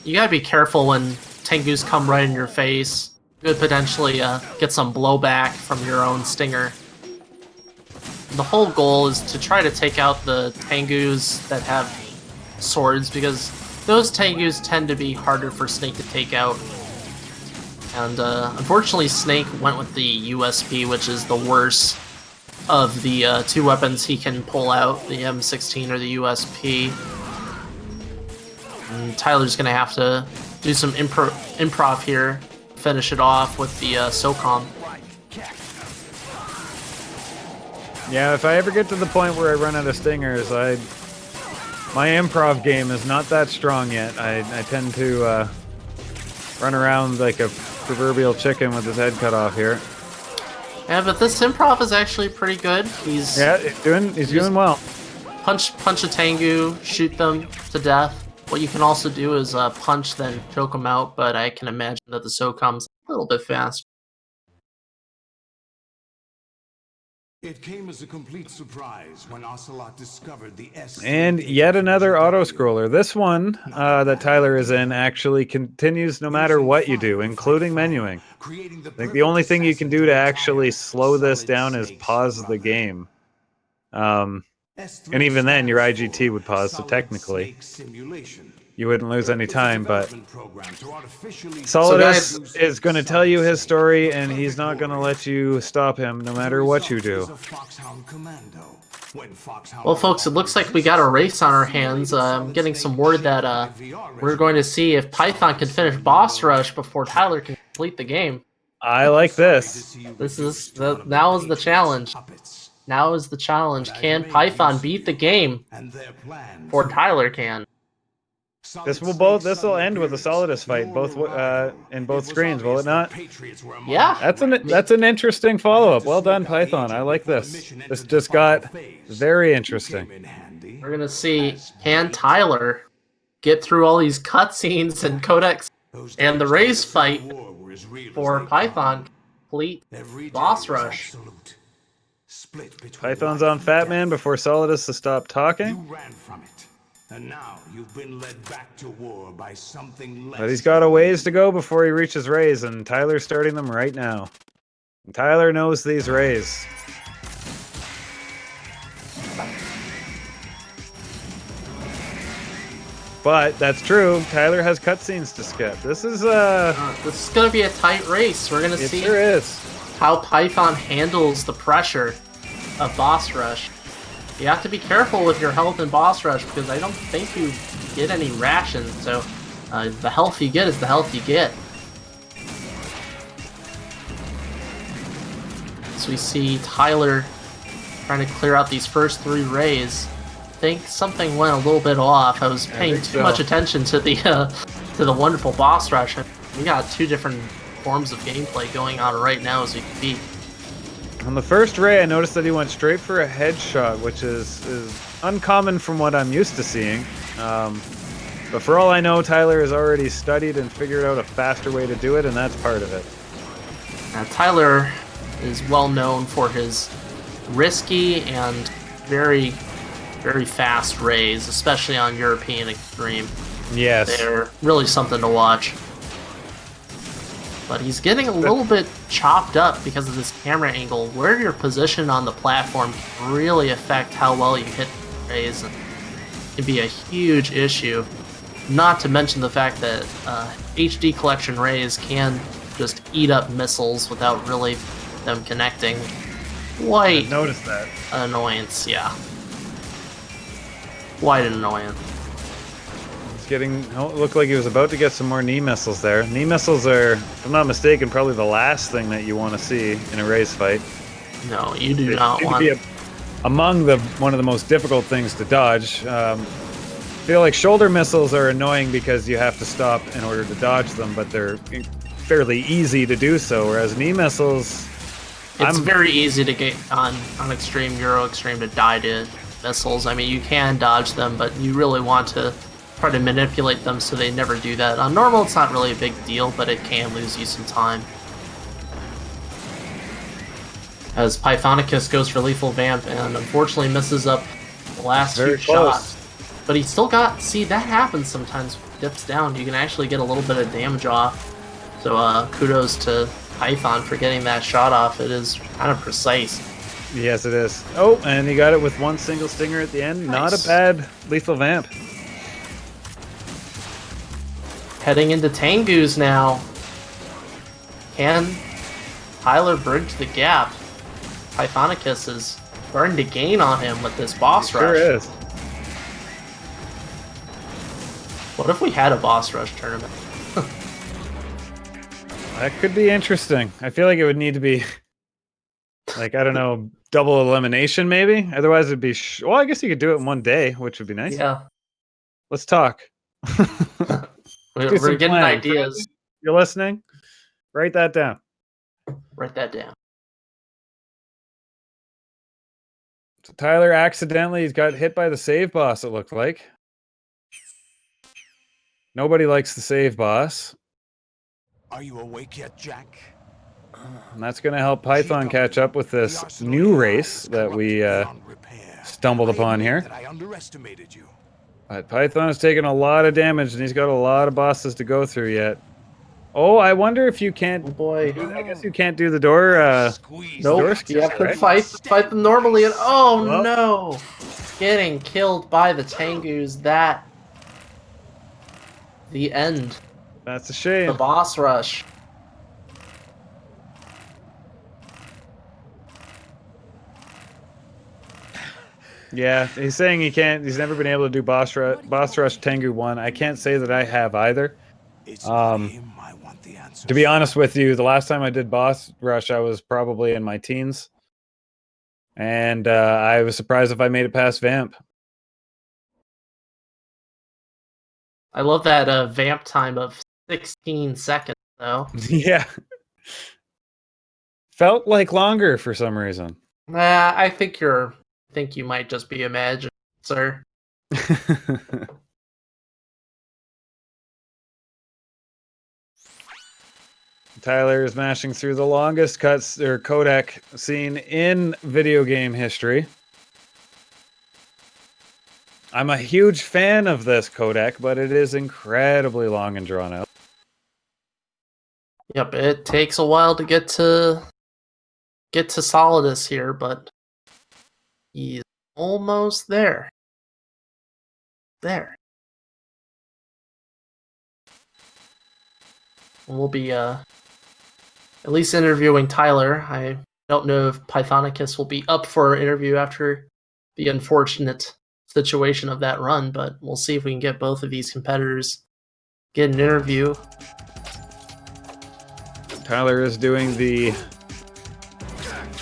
[SPEAKER 1] you gotta be careful when Tengus come right in your face. You could potentially get some blowback from your own Stinger. The whole goal is to try to take out the Tengus that have swords, because those Tengus tend to be harder for Snake to take out. And unfortunately, Snake went with the USP, which is the worst of the two weapons he can pull out, the M16 or the USP. And Tyler's going to have to do some improv here, finish it off with the SOCOM.
[SPEAKER 2] Yeah, if I ever get to the point where I run out of stingers, my improv game is not that strong yet. I tend to run around like a proverbial chicken with his head cut off here.
[SPEAKER 1] Yeah, but this improv is actually pretty good. He's
[SPEAKER 2] doing well.
[SPEAKER 1] Punch a Tengu, shoot them to death. What you can also do is punch, then choke them out, but I can imagine that the SOCOM's a little bit faster.
[SPEAKER 4] It came as a complete surprise when Ocelot discovered the S.
[SPEAKER 2] And yet another auto-scroller. This one that Tyler is in actually continues no matter what you do, including menuing. I think the only thing you can do to actually slow this down is pause the game. And even then, your IGT would pause, so technically you wouldn't lose any time, but Solidus is going to tell you his story, and he's not going to let you stop him no matter what you do.
[SPEAKER 1] Well, folks, it looks like we got a race on our hands. I'm getting some word that we're going to see if Python can finish Boss Rush before Tyler can complete the game.
[SPEAKER 2] I like this.
[SPEAKER 1] Now is the challenge. Now is the challenge. Can Python beat the game before Tyler can?
[SPEAKER 2] This will end with a Solidus fight, both in both screens, will it not?
[SPEAKER 1] Yeah.
[SPEAKER 2] That's an interesting follow-up. Well done, Python. I like this. This just got very interesting.
[SPEAKER 1] We're gonna see, can Tyler get through all these cutscenes and codex and the race fight for Python complete boss rush?
[SPEAKER 2] Python's on Fat Man before Solidus to stop talking.
[SPEAKER 4] You ran from it, and now you've been led back to war by something less.
[SPEAKER 2] But he's got a ways to go before he reaches Rays, and Tyler's starting them right now. And Tyler knows these Rays. But that's true. Tyler has cutscenes to skip. This is
[SPEAKER 1] gonna be a tight race. We're gonna see
[SPEAKER 2] sure is.
[SPEAKER 1] how Python handles the pressure of boss rush. You have to be careful with your health in boss rush because I don't think you get any rations. So the health you get is the health you get. So we see Tyler trying to clear out these first 3 rays. I think something went a little bit off. I was paying too much attention to the wonderful boss rush. We got 2 different forms of gameplay going on right now as we speak.
[SPEAKER 2] On the first ray, I noticed that he went straight for a headshot, which is uncommon from what I'm used to seeing. But for all I know, Tyler has already studied and figured out a faster way to do it, and that's part of it.
[SPEAKER 1] Now, Tyler is well known for his risky and very, very fast rays, especially on European Extreme.
[SPEAKER 2] Yes.
[SPEAKER 1] They're really something to watch. But he's getting a little bit chopped up because of this camera angle. Where you're positioned on the platform can really affect how well you hit rays, and it can be a huge issue. Not to mention the fact that HD collection rays can just eat up missiles without really them connecting. Quite
[SPEAKER 2] noticed that.
[SPEAKER 1] An annoyance, yeah. Quite an annoyance.
[SPEAKER 2] Looked like he was about to get some more knee missiles there. Knee missiles are, if I'm not mistaken, probably the last thing that you want to see in a race fight.
[SPEAKER 1] No, you do not want
[SPEAKER 2] to be among one of the most difficult things to dodge. I feel like shoulder missiles are annoying because you have to stop in order to dodge them, but they're fairly easy to do so, whereas knee missiles...
[SPEAKER 1] It's very easy to get on Extreme, Euro Extreme to die to missiles. I mean, you can dodge them, but you really want to try to manipulate them so they never do that. On normal, it's not really a big deal, but it can lose you some time. As Pythonicus goes for lethal vamp and unfortunately misses up the last 2 shots. But he still got, see, that happens sometimes. Dips down, you can actually get a little bit of damage off. So kudos to Python for getting that shot off. It is kind of precise.
[SPEAKER 2] Yes, it is. Oh, and he got it with 1 single stinger at the end. Nice. Not a bad lethal vamp.
[SPEAKER 1] Heading into Tengu's now. Can Tyler bridge the gap? Pythonicus is starting to gain on him with this boss rush.
[SPEAKER 2] Sure is.
[SPEAKER 1] What if we had a boss rush tournament?
[SPEAKER 2] That could be interesting. I feel like it would need to be, like, I don't know, double elimination maybe? Otherwise it'd be... well, I guess you could do it in 1 day, which would be nice.
[SPEAKER 1] Yeah.
[SPEAKER 2] Let's talk.
[SPEAKER 1] We're getting ideas.
[SPEAKER 2] You're listening? Write that down.
[SPEAKER 1] Write that down.
[SPEAKER 2] So Tyler accidentally got hit by the save boss, it looked like. Nobody likes the save boss.
[SPEAKER 4] Are you awake yet, Jack?
[SPEAKER 2] And that's going to help Python catch up with this new race that we stumbled upon here. But Python has taken a lot of damage, and he's got a lot of bosses to go through yet. Oh, I wonder if you can't...
[SPEAKER 1] Oh boy.
[SPEAKER 2] I guess you can't do the door...
[SPEAKER 1] nope, you have to fight them normally, and oh well, no! Getting killed by the Tengus, that... The end.
[SPEAKER 2] That's a shame.
[SPEAKER 1] The boss rush.
[SPEAKER 2] Yeah, he's saying he can't. He's never been able to do boss rush Tengu 1. I can't say that I have either. To be honest with you, the last time I did boss rush, I was probably in my teens, and I was surprised if I made it past Vamp.
[SPEAKER 1] I love that vamp time of 16 seconds, though.
[SPEAKER 2] Yeah. Felt like longer for some reason.
[SPEAKER 1] Nah, I think you might just be imagining, sir.
[SPEAKER 2] Tyler is mashing through the longest cuts or codec scene in video game history. I'm a huge fan of this codec, but it is incredibly long and drawn out.
[SPEAKER 1] Yep, it takes a while to get to Solidus here, but he's almost there. There. And we'll be at least interviewing Tyler. I don't know if Pythonicus will be up for an interview after the unfortunate situation of that run, but we'll see if we can get both of these competitors get an interview.
[SPEAKER 2] Tyler is doing the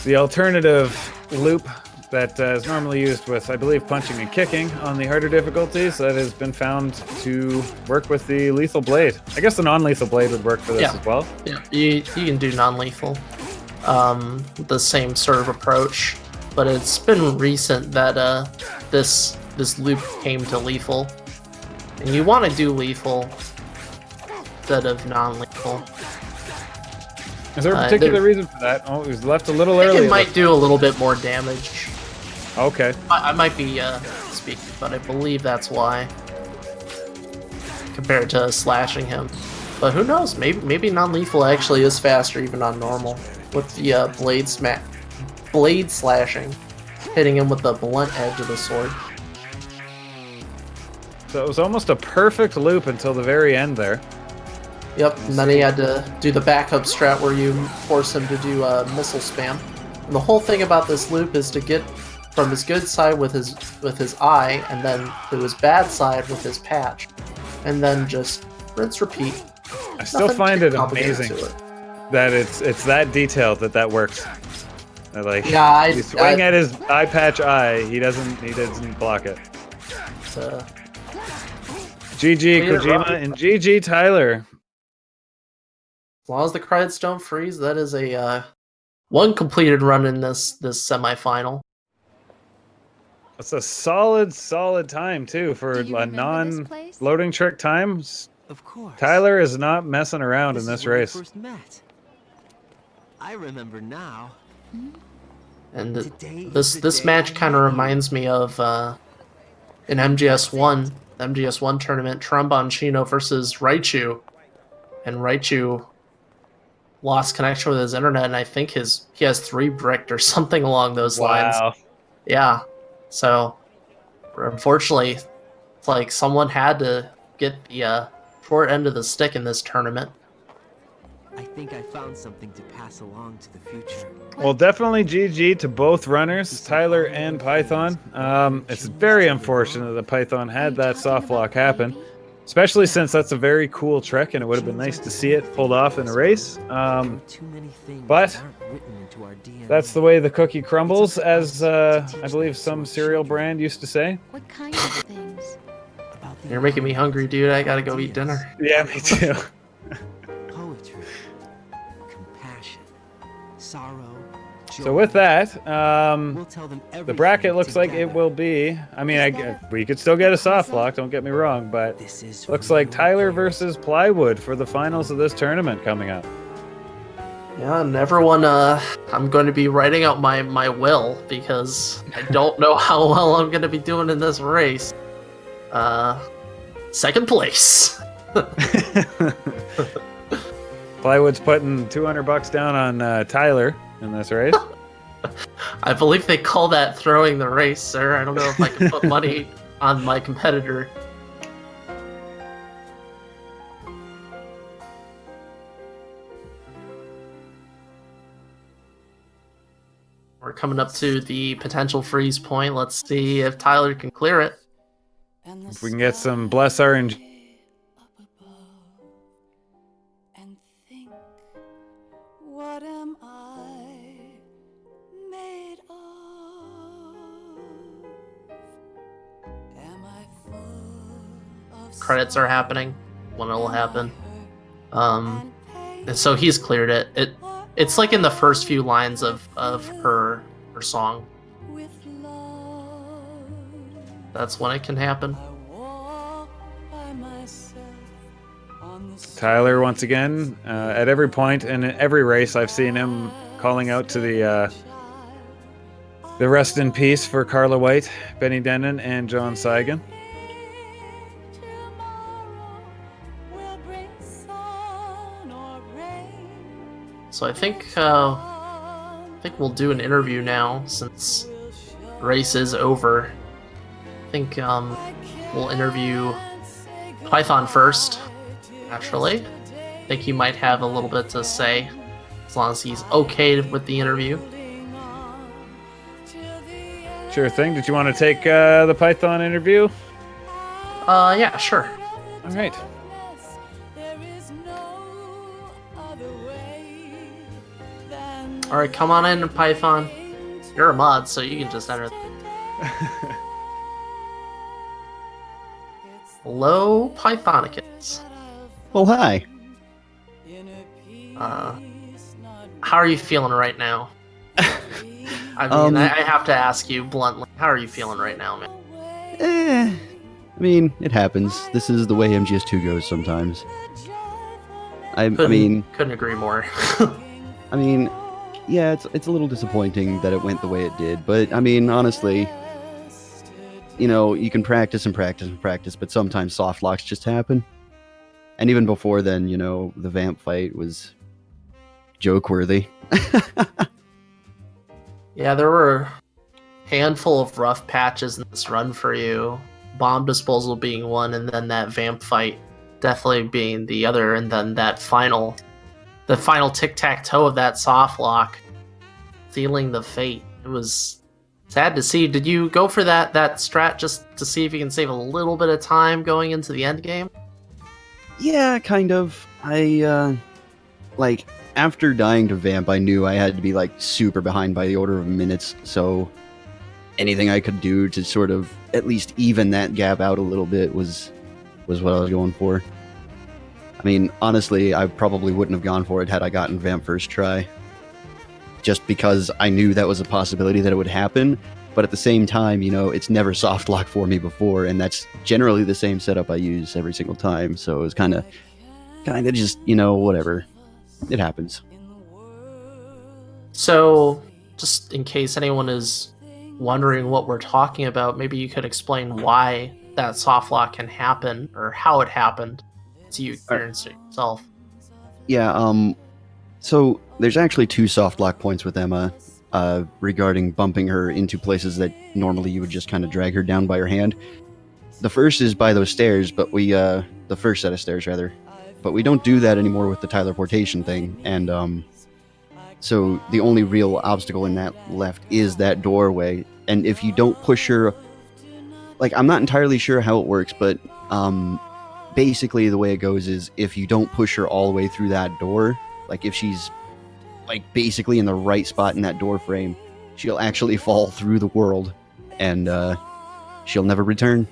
[SPEAKER 2] alternative loop that is normally used with, I believe, punching and kicking on the harder difficulties. That has been found to work with the lethal blade. I guess the non-lethal blade would work for this as well.
[SPEAKER 1] Yeah, you can do non-lethal. The same sort of approach, but it's been recent that this loop came to lethal, and you want to do lethal instead of non-lethal.
[SPEAKER 2] Is there a particular reason for that? Oh, it was left a little early.
[SPEAKER 1] It might do a little bit more damage.
[SPEAKER 2] Okay.
[SPEAKER 1] I might be speaking, but I believe that's why, compared to slashing him. But who knows? Maybe non-lethal actually is faster even on normal with the blade slashing, hitting him with the blunt edge of the sword.
[SPEAKER 2] So it was almost a perfect loop until the very end there.
[SPEAKER 1] Yep, and then he had to do the backup strat where you force him to do missile spam. And the whole thing about this loop is to get from his good side with his eye, and then to his bad side with his patch, and then just rinse repeat.
[SPEAKER 2] I still find it amazing that it's that detailed that works. Like,
[SPEAKER 1] yeah,
[SPEAKER 2] you swing at his eye patch eye, he doesn't block it. GG Kojima and GG Tyler.
[SPEAKER 1] As long as the creds don't freeze, that is a one completed run in this semifinal.
[SPEAKER 2] That's a solid time too for a non-loading trick time.
[SPEAKER 5] Of course.
[SPEAKER 2] Tyler is not messing around in this race.
[SPEAKER 5] First met. I remember now.
[SPEAKER 1] And this match kind of reminds me of in MGS1 tournament, Tromboncino versus Raichu, and Raichu lost connection with his internet, and I think he has 3 bricked or something along those lines. Yeah. So unfortunately, it's like someone had to get the short end of the stick in this tournament.
[SPEAKER 5] I think I found something to pass along to the future.
[SPEAKER 2] Well, definitely GG to both runners, Tyler and Python. It's very unfortunate that Python had that soft lock happen, especially since that's a very cool trick, and it would have been nice to see it pulled off in a race. But that's the way the cookie crumbles, as I believe some cereal brand used to say.
[SPEAKER 6] What kind of things?
[SPEAKER 1] You're making me hungry, dude. I gotta go eat dinner.
[SPEAKER 2] Yeah, me too.
[SPEAKER 5] Poetry, compassion, sorrow.
[SPEAKER 2] So with that,
[SPEAKER 5] We'll tell them
[SPEAKER 2] the bracket looks like it
[SPEAKER 5] together.
[SPEAKER 2] will be. I mean, we could still get a soft lock. Don't get me wrong, but looks like Tyler versus Plywood for the finals of this tournament coming up.
[SPEAKER 1] Yeah, and everyone, I'm going to be writing out my will, because I don't know how well I'm going to be doing in this race. Second place.
[SPEAKER 2] Plywood's putting $200 down on Tyler in this race.
[SPEAKER 1] I believe they call that throwing the race, sir. I don't know if I can put money on my competitor. We're coming up to the potential freeze point. Let's see if Tyler can clear it.
[SPEAKER 2] If we can get some Bless RNG.
[SPEAKER 7] And think, what am I made of? Am I full of
[SPEAKER 1] credits are happening, when it'll happen. And so he's cleared it. It's like in the first few lines of her song.
[SPEAKER 7] with love.
[SPEAKER 1] That's when it can happen.
[SPEAKER 7] I walk by myself on the
[SPEAKER 2] Tyler, once again, at every point in every race, I've seen him calling out to the rest in peace for Carla White, Benny Dennen, and John Saigan.
[SPEAKER 7] tomorrow will bring sun or rain.
[SPEAKER 1] So I think we'll do an interview now since the race is over. I think we'll interview Python first, naturally. I think he might have a little bit to say, as long as he's okay with the interview.
[SPEAKER 2] Sure thing. Did you want to take the Python interview?
[SPEAKER 1] Yeah, sure.
[SPEAKER 2] All right.
[SPEAKER 7] There is no other way than
[SPEAKER 1] Alright, come on in, Python. You're a mod, so you can just enter. Hello, Pythonicus.
[SPEAKER 6] Oh, hi.
[SPEAKER 1] How are you feeling right now? I mean, I have to ask you bluntly, how are you feeling right now, man?
[SPEAKER 6] I mean, it happens. This is the way MGS2 goes sometimes. I mean,
[SPEAKER 1] couldn't agree more.
[SPEAKER 6] I mean, yeah, it's a little disappointing that it went the way it did, but I mean, honestly, you know, you can practice and practice and practice, but sometimes soft locks just happen. And even before then, you know, the vamp fight was joke-worthy.
[SPEAKER 1] Yeah, there were a handful of rough patches in this run for you. Bomb disposal being one, and then that vamp fight definitely being the other, and then the final tic-tac-toe of that soft lock, sealing the fate. It was sad to see. Did you go for that strat just to see if you can save a little bit of time going into the end game?
[SPEAKER 6] Yeah, kind of. Like, after dying to vamp, I knew I had to be, like, super behind by the order of minutes, so anything I could do to sort of at least even that gap out a little bit was what I was going for. I mean, honestly, I probably wouldn't have gone for it had I gotten vamp first try. Just because I knew that was a possibility that it would happen, but at the same time, you know, it's never soft locked for me before, and that's generally the same setup I use every single time, so it was kind of just, you know, whatever. It happens.
[SPEAKER 1] So, just in case anyone is wondering what we're talking about, maybe you could explain why that soft lock can happen, or how it happened, so you experienced it yourself.
[SPEAKER 6] Yeah, so there's actually 2 soft lock points with Emma, regarding bumping her into places that normally you would just kind of drag her down by her hand. The first is by those stairs, but the first set of stairs, rather. But we don't do that anymore with the teleportation thing, and so the only real obstacle in that left is that doorway. And if you don't push her, like, I'm not entirely sure how it works, but basically the way it goes is if you don't push her all the way through that door, like if she's like basically in the right spot in that door frame, she'll actually fall through the world, and she'll never return.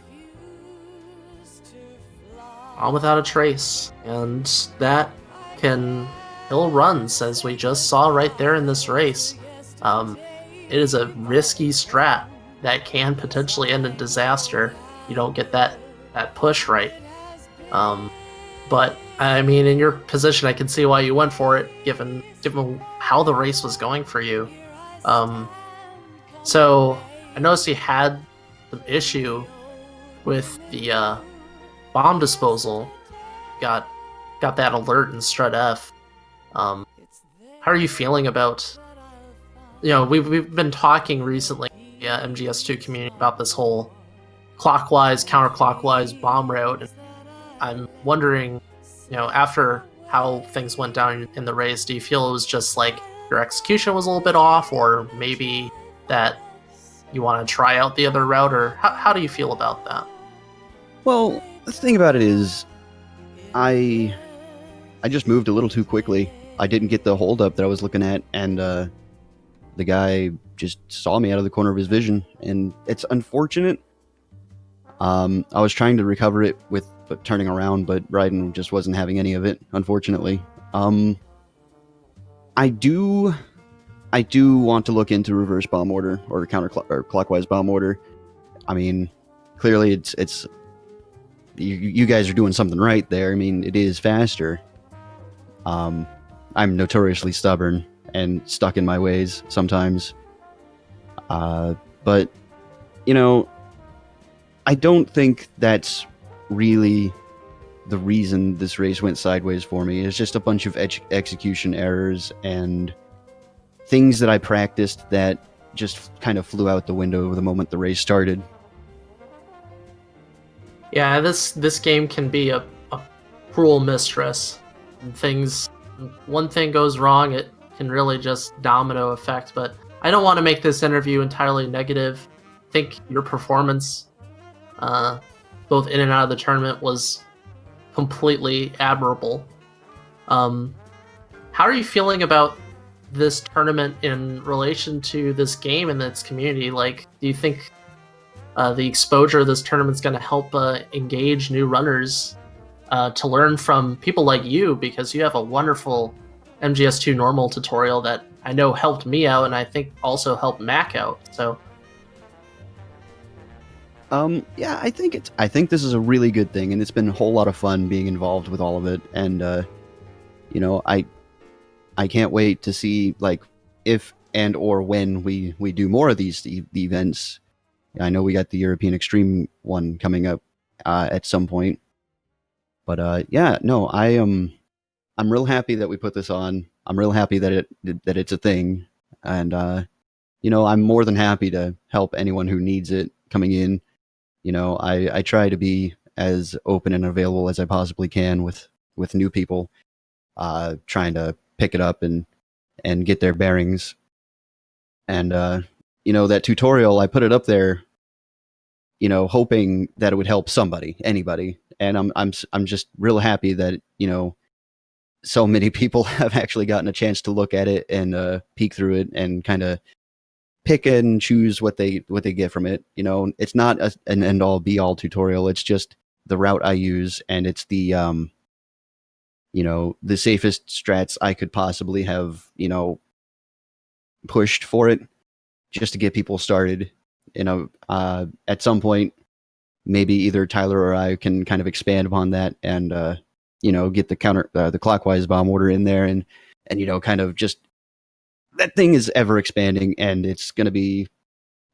[SPEAKER 1] All without a trace, and that can kill runs, as we just saw right there in this race. It is a risky strat that can potentially end in disaster. You don't get that push right. But I mean, in your position, I can see why you went for it, given how the race was going for you. So I noticed you had some issue with the bomb disposal. Got that alert in Strut F. How are you feeling about? You know, we've been talking recently, MGS2 community, about this whole clockwise, counterclockwise bomb route, and I'm wondering, you know, after how things went down in the race, do you feel it was just like your execution was a little bit off, or maybe that you want to try out the other route, or how do you feel about that?
[SPEAKER 6] Well, the thing about it is, I just moved a little too quickly. I didn't get the holdup that I was looking at, and the guy just saw me out of the corner of his vision, and it's unfortunate. I was trying to recover it with turning around, but Raiden just wasn't having any of it, unfortunately. I do want to look into reverse bomb order or clockwise bomb order. I mean, clearly it's you guys are doing something right there. I mean, it is faster. I'm notoriously stubborn and stuck in my ways sometimes. But you know, I don't think that's really the reason this race went sideways for me. It's just a bunch of execution errors and things that I practiced that just kind of flew out the window the moment the race started.
[SPEAKER 1] Yeah, this game can be a cruel mistress. One thing goes wrong, it can really just domino effect. But I don't want to make this interview entirely negative. I think your performance, both in and out of the tournament, was completely admirable. How are you feeling about this tournament in relation to this game and its community? Like, do you think the exposure of this tournament's going to help engage new runners to learn from people like you, because you have a wonderful MGS2 normal tutorial that I know helped me out, and I think also helped Mac out. So,
[SPEAKER 6] yeah, I think this is a really good thing, and it's been a whole lot of fun being involved with all of it. And you know, I can't wait to see like if and or when we do more of these events. I know we got the European Extreme one coming up at some point. But yeah, no, I'm real happy that we put this on. I'm real happy that it's a thing, and you know, I'm more than happy to help anyone who needs it coming in. You know, I try to be as open and available as I possibly can with new people, trying to pick it up and get their bearings. And you know, that tutorial, I put it up there, you know, hoping that it would help somebody, anybody. And I'm just real happy that, you know, so many people have actually gotten a chance to look at it and peek through it and kind of pick and choose what they get from it. You know, it's not an end all be all tutorial. It's just the route I use, and it's the you know, the safest strats I could possibly have, you know, pushed for it, just to get people started. You know, at some point, maybe either Tyler or I can kind of expand upon that and you know, get the clockwise bomb order in there, and you know, kind of just, that thing is ever expanding, and it's going to be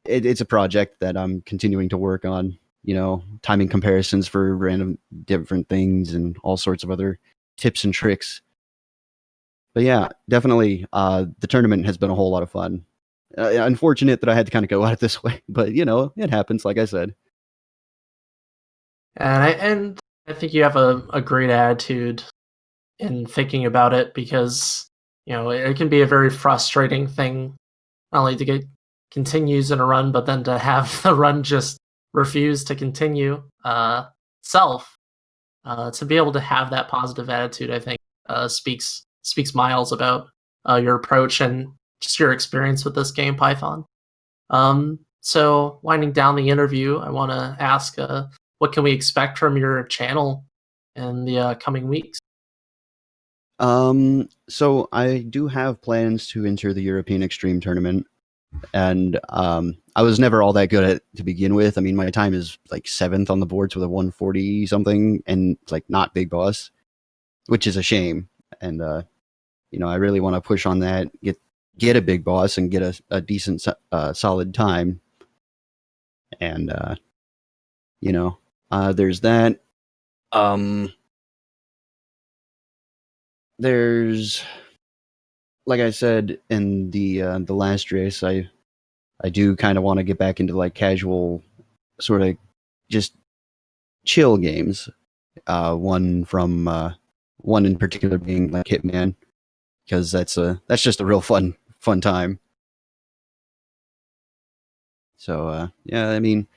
[SPEAKER 6] it's a project that I'm continuing to work on. You know, timing comparisons for random different things and all sorts of other tips and tricks. But yeah, definitely, the tournament has been a whole lot of fun. Unfortunate that I had to kind of go at it this way, but you know, it happens, like I said.
[SPEAKER 1] and I think you have a great attitude in thinking about it, because you know it can be a very frustrating thing not only to get continues in a run, but then to have the run just refuse to continue to be able to have that positive attitude, I think speaks miles about your approach and just your experience with this game, Python. So winding down the interview, I want to ask, what can we expect from your channel in the coming weeks?
[SPEAKER 6] So I do have plans to enter the European Extreme Tournament, and I was never all that good at it to begin with. I mean, my time is like 7th on the boards with a 140 something, and it's like not big boss, which is a shame. And you know, I really want to push on that, get a big boss and get a decent solid time. And you know, there's that. There's, like I said in the last race, I do kind of want to get back into like casual, sort of just chill games. One in particular being like Hitman, because that's just a real fun time. So yeah, I mean,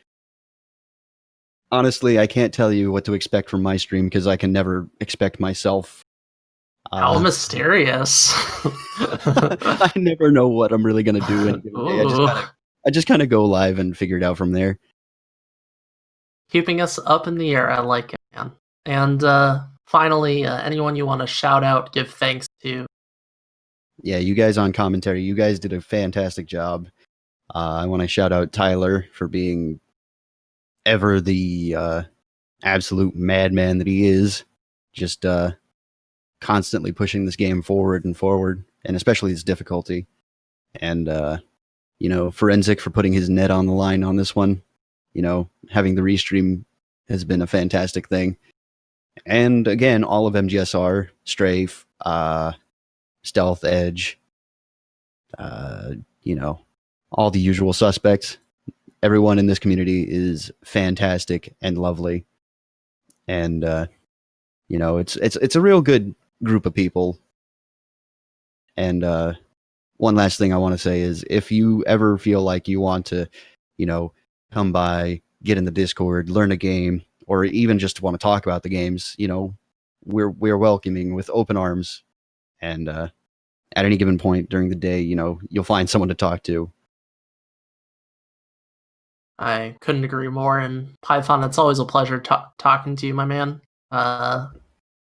[SPEAKER 6] honestly, I can't tell you what to expect from my stream, because I can never expect myself.
[SPEAKER 1] How mysterious!
[SPEAKER 6] I never know what I'm really gonna do any given day. I just kind of go live and figure it out from there.
[SPEAKER 1] Keeping us up in the air. I like it, man. And finally, anyone you want to shout out, give thanks to?
[SPEAKER 6] Yeah, you guys on commentary, you guys did a fantastic job. I want to shout out Tyler for being ever the absolute madman that he is, just constantly pushing this game forward and forward, and especially its difficulty. And Forensic for putting his net on the line on this one. Having the restream has been a fantastic thing. And again, all of MGSR, Strafe, Stealth Edge, all the usual suspects. Everyone in this community is fantastic and lovely. And it's a real good group of people. And one last thing I want to say is, if you ever feel like you want to, come by, get in the Discord, learn a game, or even just want to talk about the games, we're welcoming with open arms. And at any given point during the day, you'll find someone to talk to.
[SPEAKER 1] I couldn't agree more. And Python, it's always a pleasure talking to you, my man.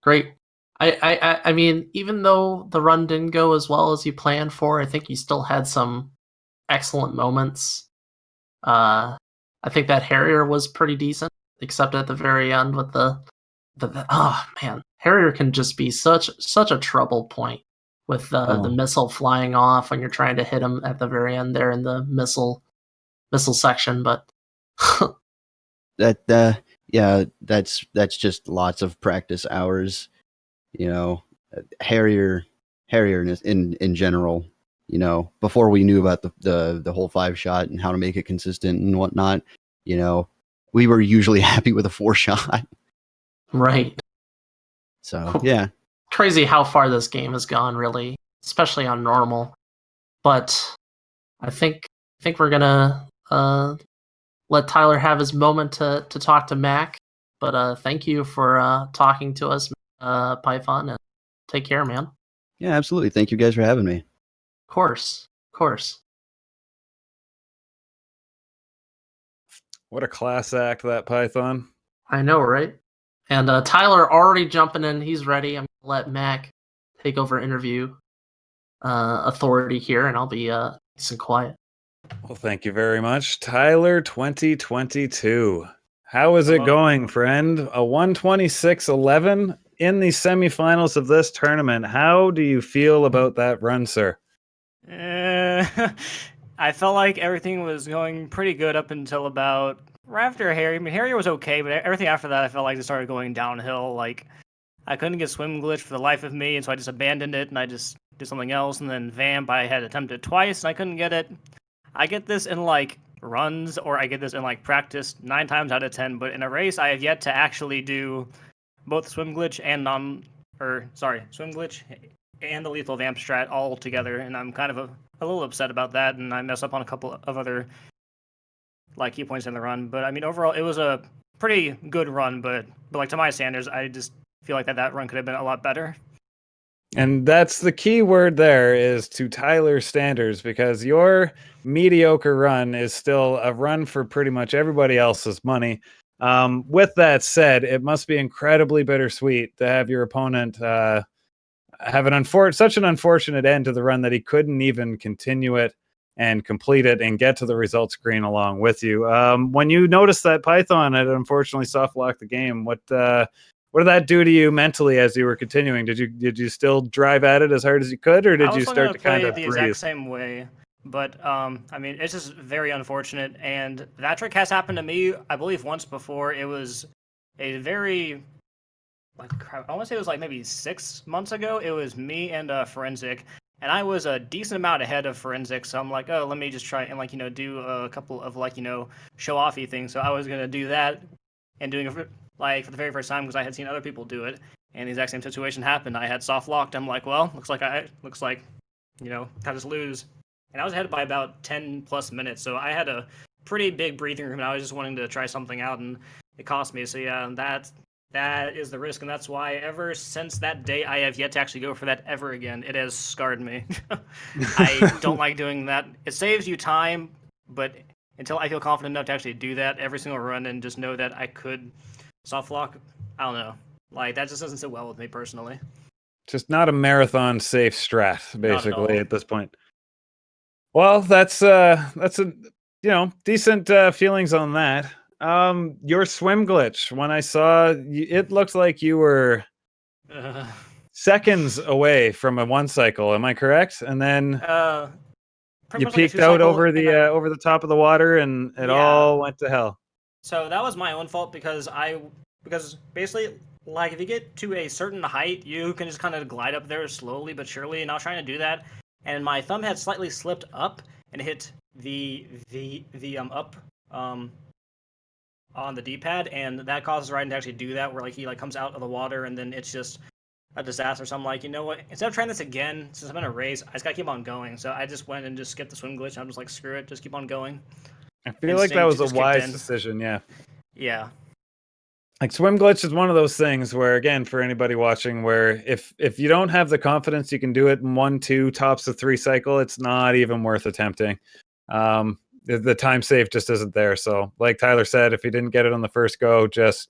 [SPEAKER 1] Great. I mean, even though the run didn't go as well as you planned for, I think you still had some excellent moments. I think that Harrier was pretty decent, except at the very end with the oh man, Harrier can just be such a trouble point with the missile flying off when you're trying to hit him at the very end there in the missile section. But
[SPEAKER 6] that's just lots of practice hours. Harrier in general, before we knew about the whole 5-shot and how to make it consistent and whatnot, we were usually happy with a 4-shot.
[SPEAKER 1] Right.
[SPEAKER 6] So yeah,
[SPEAKER 1] crazy how far this game has gone, really, especially on normal. But I think we're gonna let Tyler have his moment to talk to Mac. But thank you for talking to us, Python, and take care, man.
[SPEAKER 6] Yeah, absolutely. Thank you guys for having me.
[SPEAKER 1] Of course.
[SPEAKER 2] What a class act, that Python.
[SPEAKER 1] I know, right? And Tyler already jumping in. He's ready. I'm gonna let Mac take over interview authority here, and I'll be nice and quiet.
[SPEAKER 2] Well, thank you very much. Tyler2022. How is it going, friend? A 126-11 in the semifinals of this tournament. How do you feel about that run, sir?
[SPEAKER 8] I felt like everything was going pretty good up until about right after Harry. I mean, Harry was okay, but everything after that, I felt like it started going downhill. Like, I couldn't get swim glitch for the life of me, and so I just abandoned it, and I just did something else. And then Vamp, I had attempted twice, and I couldn't get it. I get this in, like, runs, or I get this in, like, practice 9 times out of 10, but in a race, I have yet to actually do both swim glitch and swim glitch and the lethal Vamp strat all together, and I'm kind of a little upset about that, and I mess up on a couple of other like key points in the run. But I mean, overall, it was a pretty good run. But like, to my standards, I just feel like that run could have been a lot better.
[SPEAKER 2] And that's the key word there, is to Tyler's standards, because your mediocre run is still a run for pretty much everybody else's money. With that said, it must be incredibly bittersweet to have your opponent have such an unfortunate end to the run that he couldn't even continue it and complete it and get to the results screen along with you. When you noticed that Python had unfortunately soft locked the game, what did that do to you mentally as you were continuing? Did you still drive at it as hard as you could, or did you start to kind of
[SPEAKER 8] the exact same way? But I mean, it's just very unfortunate, and that trick has happened to me, I believe, once before. It was a very I want to say it was like maybe 6 months ago. It was me and Forensic, and I was a decent amount ahead of Forensic, so I'm like, oh, let me just try and do a couple of show-offy things. So I was gonna do that, and doing it for the very first time because I had seen other people do it, and the exact same situation happened. I had soft locked. I'm like, well, looks like I just lose, and I was ahead by about 10 plus minutes. So I had a pretty big breathing room, and I was just wanting to try something out, and it cost me. So yeah, that is the risk, and that's why ever since that day, I have yet to actually go for that ever again. It has scarred me. I don't like doing that. It saves you time, but until I feel confident enough to actually do that every single run and just know that I could soft lock. I don't know. Like that just doesn't sit well with me personally.
[SPEAKER 2] Just not a marathon safe strat,
[SPEAKER 8] Not at
[SPEAKER 2] basically,
[SPEAKER 8] all.
[SPEAKER 2] at this point. Well, that's a decent feelings on that. Your swim glitch. When I saw it looked like you were seconds away from a 1 cycle. Am I correct? And then
[SPEAKER 8] pretty
[SPEAKER 2] you
[SPEAKER 8] much like a
[SPEAKER 2] peeked
[SPEAKER 8] 2
[SPEAKER 2] out
[SPEAKER 8] cycle,
[SPEAKER 2] over
[SPEAKER 8] and
[SPEAKER 2] over the top of the water, and it all went to hell.
[SPEAKER 8] So that was my own fault because basically, like, if you get to a certain height, you can just kind of glide up there slowly but surely. And I was trying to do that, and my thumb had slightly slipped up and hit the up on the D-pad, and that causes Raiden to actually do that, where like he like comes out of the water, and then it's just a disaster. So I'm like, you know what? Instead of trying this again, since I'm in a race, I just gotta keep on going. So I just went and just skipped the swim glitch. I'm just like, screw it, just keep on going.
[SPEAKER 2] I feel like that
[SPEAKER 8] Instinct
[SPEAKER 2] was a
[SPEAKER 8] just kicked
[SPEAKER 2] wise
[SPEAKER 8] in.
[SPEAKER 2] decision. Yeah.
[SPEAKER 8] Yeah.
[SPEAKER 2] Like swim glitch is one of those things where, again, for anybody watching, where if you don't have the confidence you can do it in 1, 2 tops of 3 cycle, it's not even worth attempting. The time save just isn't there. So, like Tyler said, if you didn't get it on the first go, just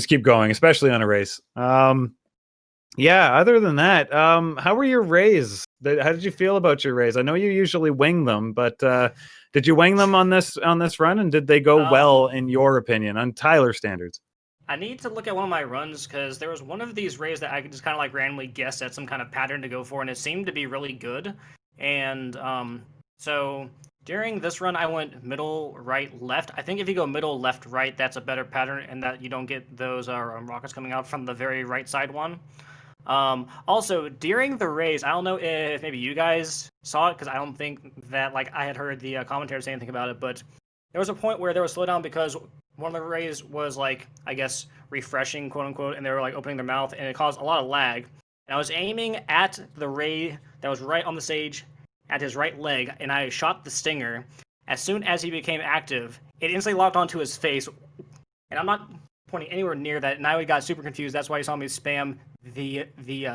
[SPEAKER 2] keep going, especially on a race. Yeah. Other than that, how were your rays? How did you feel about your rays? I know you usually wing them, but did you wing them on this run, and did they go well in your opinion on Tyler standards?
[SPEAKER 8] I need to look at one of my runs because there was one of these rays that I could just kind of like randomly guess at some kind of pattern to go for, and it seemed to be really good. And so during this run, I went middle, right, left. I think if you go middle, left, right, that's a better pattern, and that you don't get those rockets coming out from the very right side one. Also, during the race, I don't know if maybe you guys saw it because I don't think that like I had heard the commentary say anything about it, but there was a point where there was slowdown because one of the rays was like, I guess, refreshing, quote unquote, and they were like opening their mouth, and it caused a lot of lag. And I was aiming at the ray that was right on the stage, at his right leg, and I shot the stinger. As soon as he became active, it instantly locked onto his face, and I'm not pointing anywhere near that. And I got super confused. That's why you saw me spam the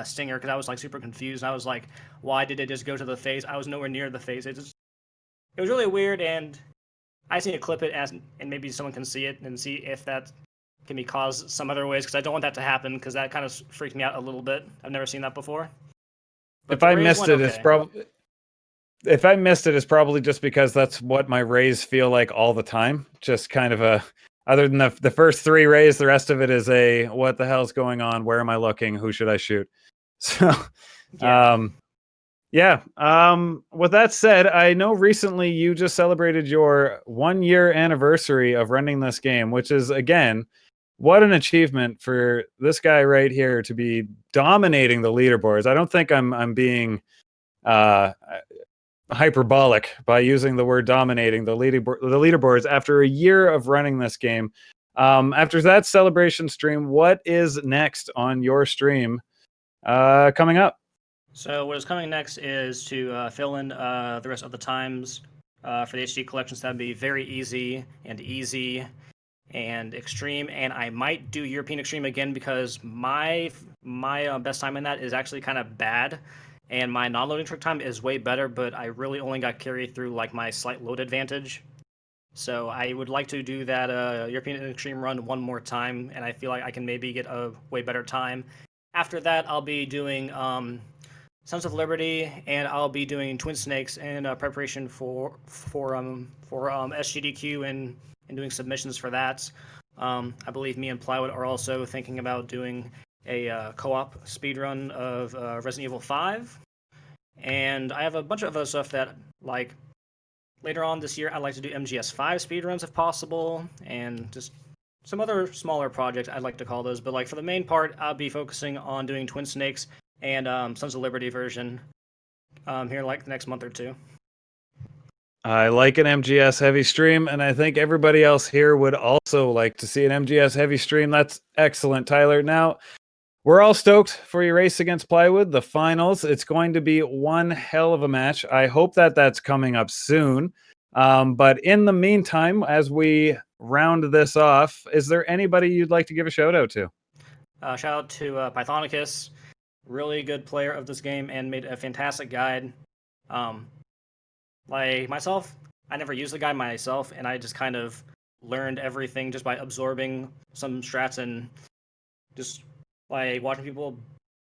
[SPEAKER 8] stinger, because I was like super confused. I was like, why did it just go to the face? I was nowhere near the face. It was really weird, and I just need to clip it and maybe someone can see it and see if that can be caused some other ways, because I don't want that to happen, because that kind of freaked me out a little bit. I've never seen that before. But
[SPEAKER 2] If I missed it, it's probably just because that's what my rays feel like all the time. Just kind of a, other than the first 3 rays, the rest of it is a what the hell's going on? Where am I looking? Who should I shoot? So, yeah. With that said, I know recently you just celebrated your 1-year anniversary of running this game, which is, again, what an achievement for this guy right here to be dominating the leaderboards. I don't think I'm being hyperbolic by using the word dominating the leaderboards after a year of running this game. After that celebration stream, what is next on your stream coming up?
[SPEAKER 8] So what is coming next is to fill in the rest of the times for the HD collections. That'd be very easy and extreme, and I might do European extreme again because my best time in that is actually kind of bad, and my non-loading trick time is way better, but I really only got carried through like my slight load advantage. So I would like to do that European extreme run one more time, and I feel like I can maybe get a way better time. After that, I'll be doing Sons of Liberty, and I'll be doing Twin Snakes in preparation for SGDQ and doing submissions for that. I believe me and Plywood are also thinking about doing a co-op speedrun of Resident Evil 5. And I have a bunch of other stuff that, like, later on this year, I'd like to do MGS2 speedruns if possible, and just some other smaller projects, I'd like to call those. But, like, for the main part, I'll be focusing on doing Twin Snakes and Sons of Liberty version here in, like, the next month or two.
[SPEAKER 2] I like an MGS heavy stream, and I think everybody else here would also like to see an MGS heavy stream. That's excellent, Tyler. Now, we're all stoked for your race against Plywood, the finals. It's going to be one hell of a match. I hope that that's coming up soon. But in the meantime, as we round this off, is there anybody you'd like to give a shout out to?
[SPEAKER 8] Shout out to Pythonicus, really good player of this game and made a fantastic guide. Like myself, I never used the guy myself, and I just kind of learned everything just by absorbing some strats and just by watching people.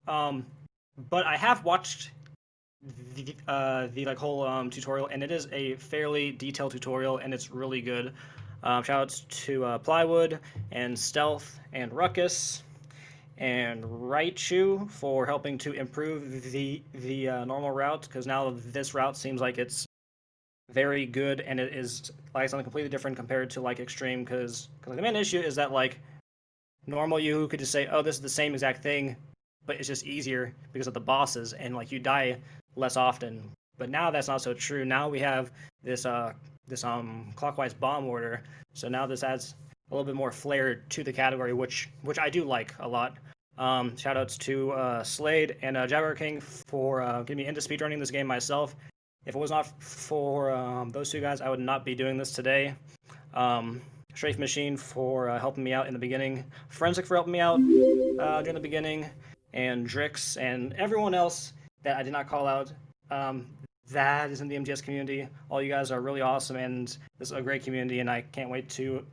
[SPEAKER 8] But I have watched the like whole tutorial, and it is a fairly detailed tutorial, and it's really good. Shoutouts to Plywood and Stealth and Ruckus and Raichu for helping to improve the normal route, because now this route seems like it's very good, and it is like something completely different compared to like extreme, because the main issue is that like normal you could just say, oh, this is the same exact thing, but it's just easier because of the bosses, and like you die less often. But now that's not so true. Now we have this clockwise bomb order, so now this adds a little bit more flair to the category, which I do like a lot. Shoutouts to Slade and Jaguar King for getting me into speedrunning this game myself. If it was not for those two guys, I would not be doing this today. Strafe Machine for helping me out in the beginning, Forensic for helping me out during the beginning, and Drix and everyone else that I did not call out. That is in the MGS community. All you guys are really awesome, and this is a great community, and I can't wait to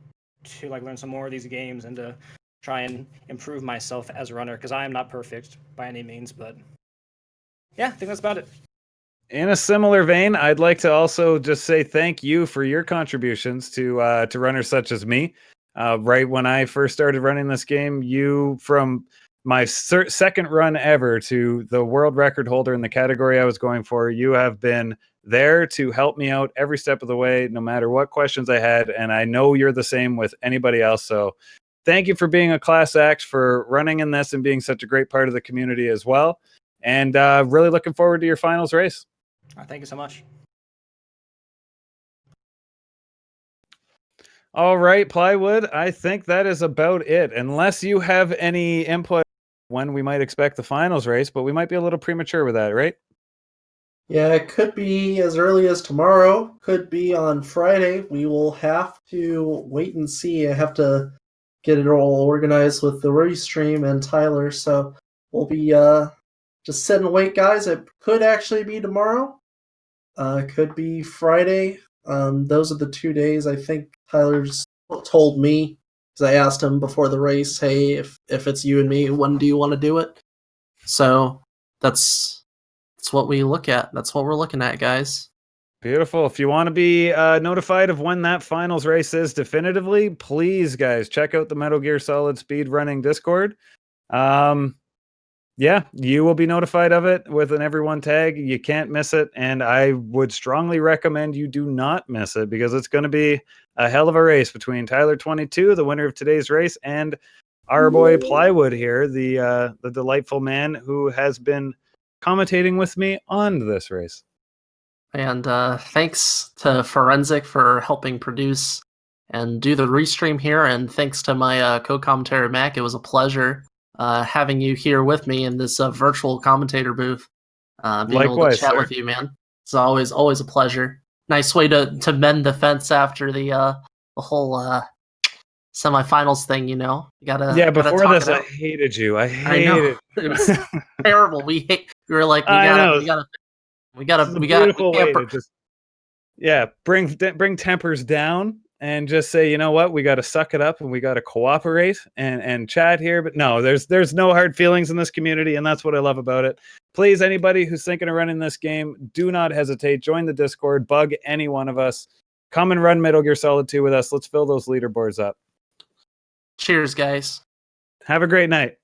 [SPEAKER 8] like learn some more of these games and to try and improve myself as a runner, because I am not perfect by any means. But yeah, I think that's about it.
[SPEAKER 2] In a similar vein, I'd like to also just say thank you for your contributions to runners such as me. Right when I first started running this game, you, from my second run ever to the world record holder in the category I was going for, you have been there to help me out every step of the way, no matter what questions I had. And I know you're the same with anybody else. So thank you for being a class act, for running in this and being such a great part of the community as well. And really looking forward to your finals race.
[SPEAKER 8] Thank you so much.
[SPEAKER 2] All right, Plywood, I think that is about it. Unless you have any input when we might expect the finals race, but we might be a little premature with that, right?
[SPEAKER 1] Yeah, it could be as early as tomorrow, could be on Friday. We will have to wait and see. I have to get it all organized with the restream and Tyler, so we'll be just sit and wait, guys. It could actually be tomorrow. Could be Friday. Those are the 2 days I think Tyler's told me, because I asked him before the race, hey, if it's you and me, when do you want to do it? So that's what we look at. That's what we're looking at, guys.
[SPEAKER 2] Beautiful. If you want to be notified of when that finals race is definitively, please, guys, check out the Metal Gear Solid Speedrunning Discord. Yeah, you will be notified of it with an everyone tag. You can't miss it, and I would strongly recommend you do not miss it, because it's going to be a hell of a race between Tyler2022, the winner of today's race, and our boy Plywood here, the delightful man who has been commentating with me on this race.
[SPEAKER 1] And thanks to Forensic for helping produce and do the restream here, and thanks to my co-commentator Mac. It was a pleasure having you here with me in this virtual commentator booth. Being able to chat with you, man. It's always a pleasure. Nice way to mend the fence after the whole semifinals thing. You know, you gotta.
[SPEAKER 2] Before
[SPEAKER 1] gotta
[SPEAKER 2] this, I hated you. I
[SPEAKER 1] know. It was terrible. We were like, we gotta.
[SPEAKER 2] Beautiful way to just bring tempers down and just say, you know what, we got to suck it up and we got to cooperate and chat here. But no, there's no hard feelings in this community, and that's what I love about it. Please, anybody who's thinking of running this game, do not hesitate. Join the Discord, bug any one of us. Come and run Metal Gear Solid 2 with us. Let's fill those leaderboards up.
[SPEAKER 1] Cheers, guys.
[SPEAKER 2] Have a great night.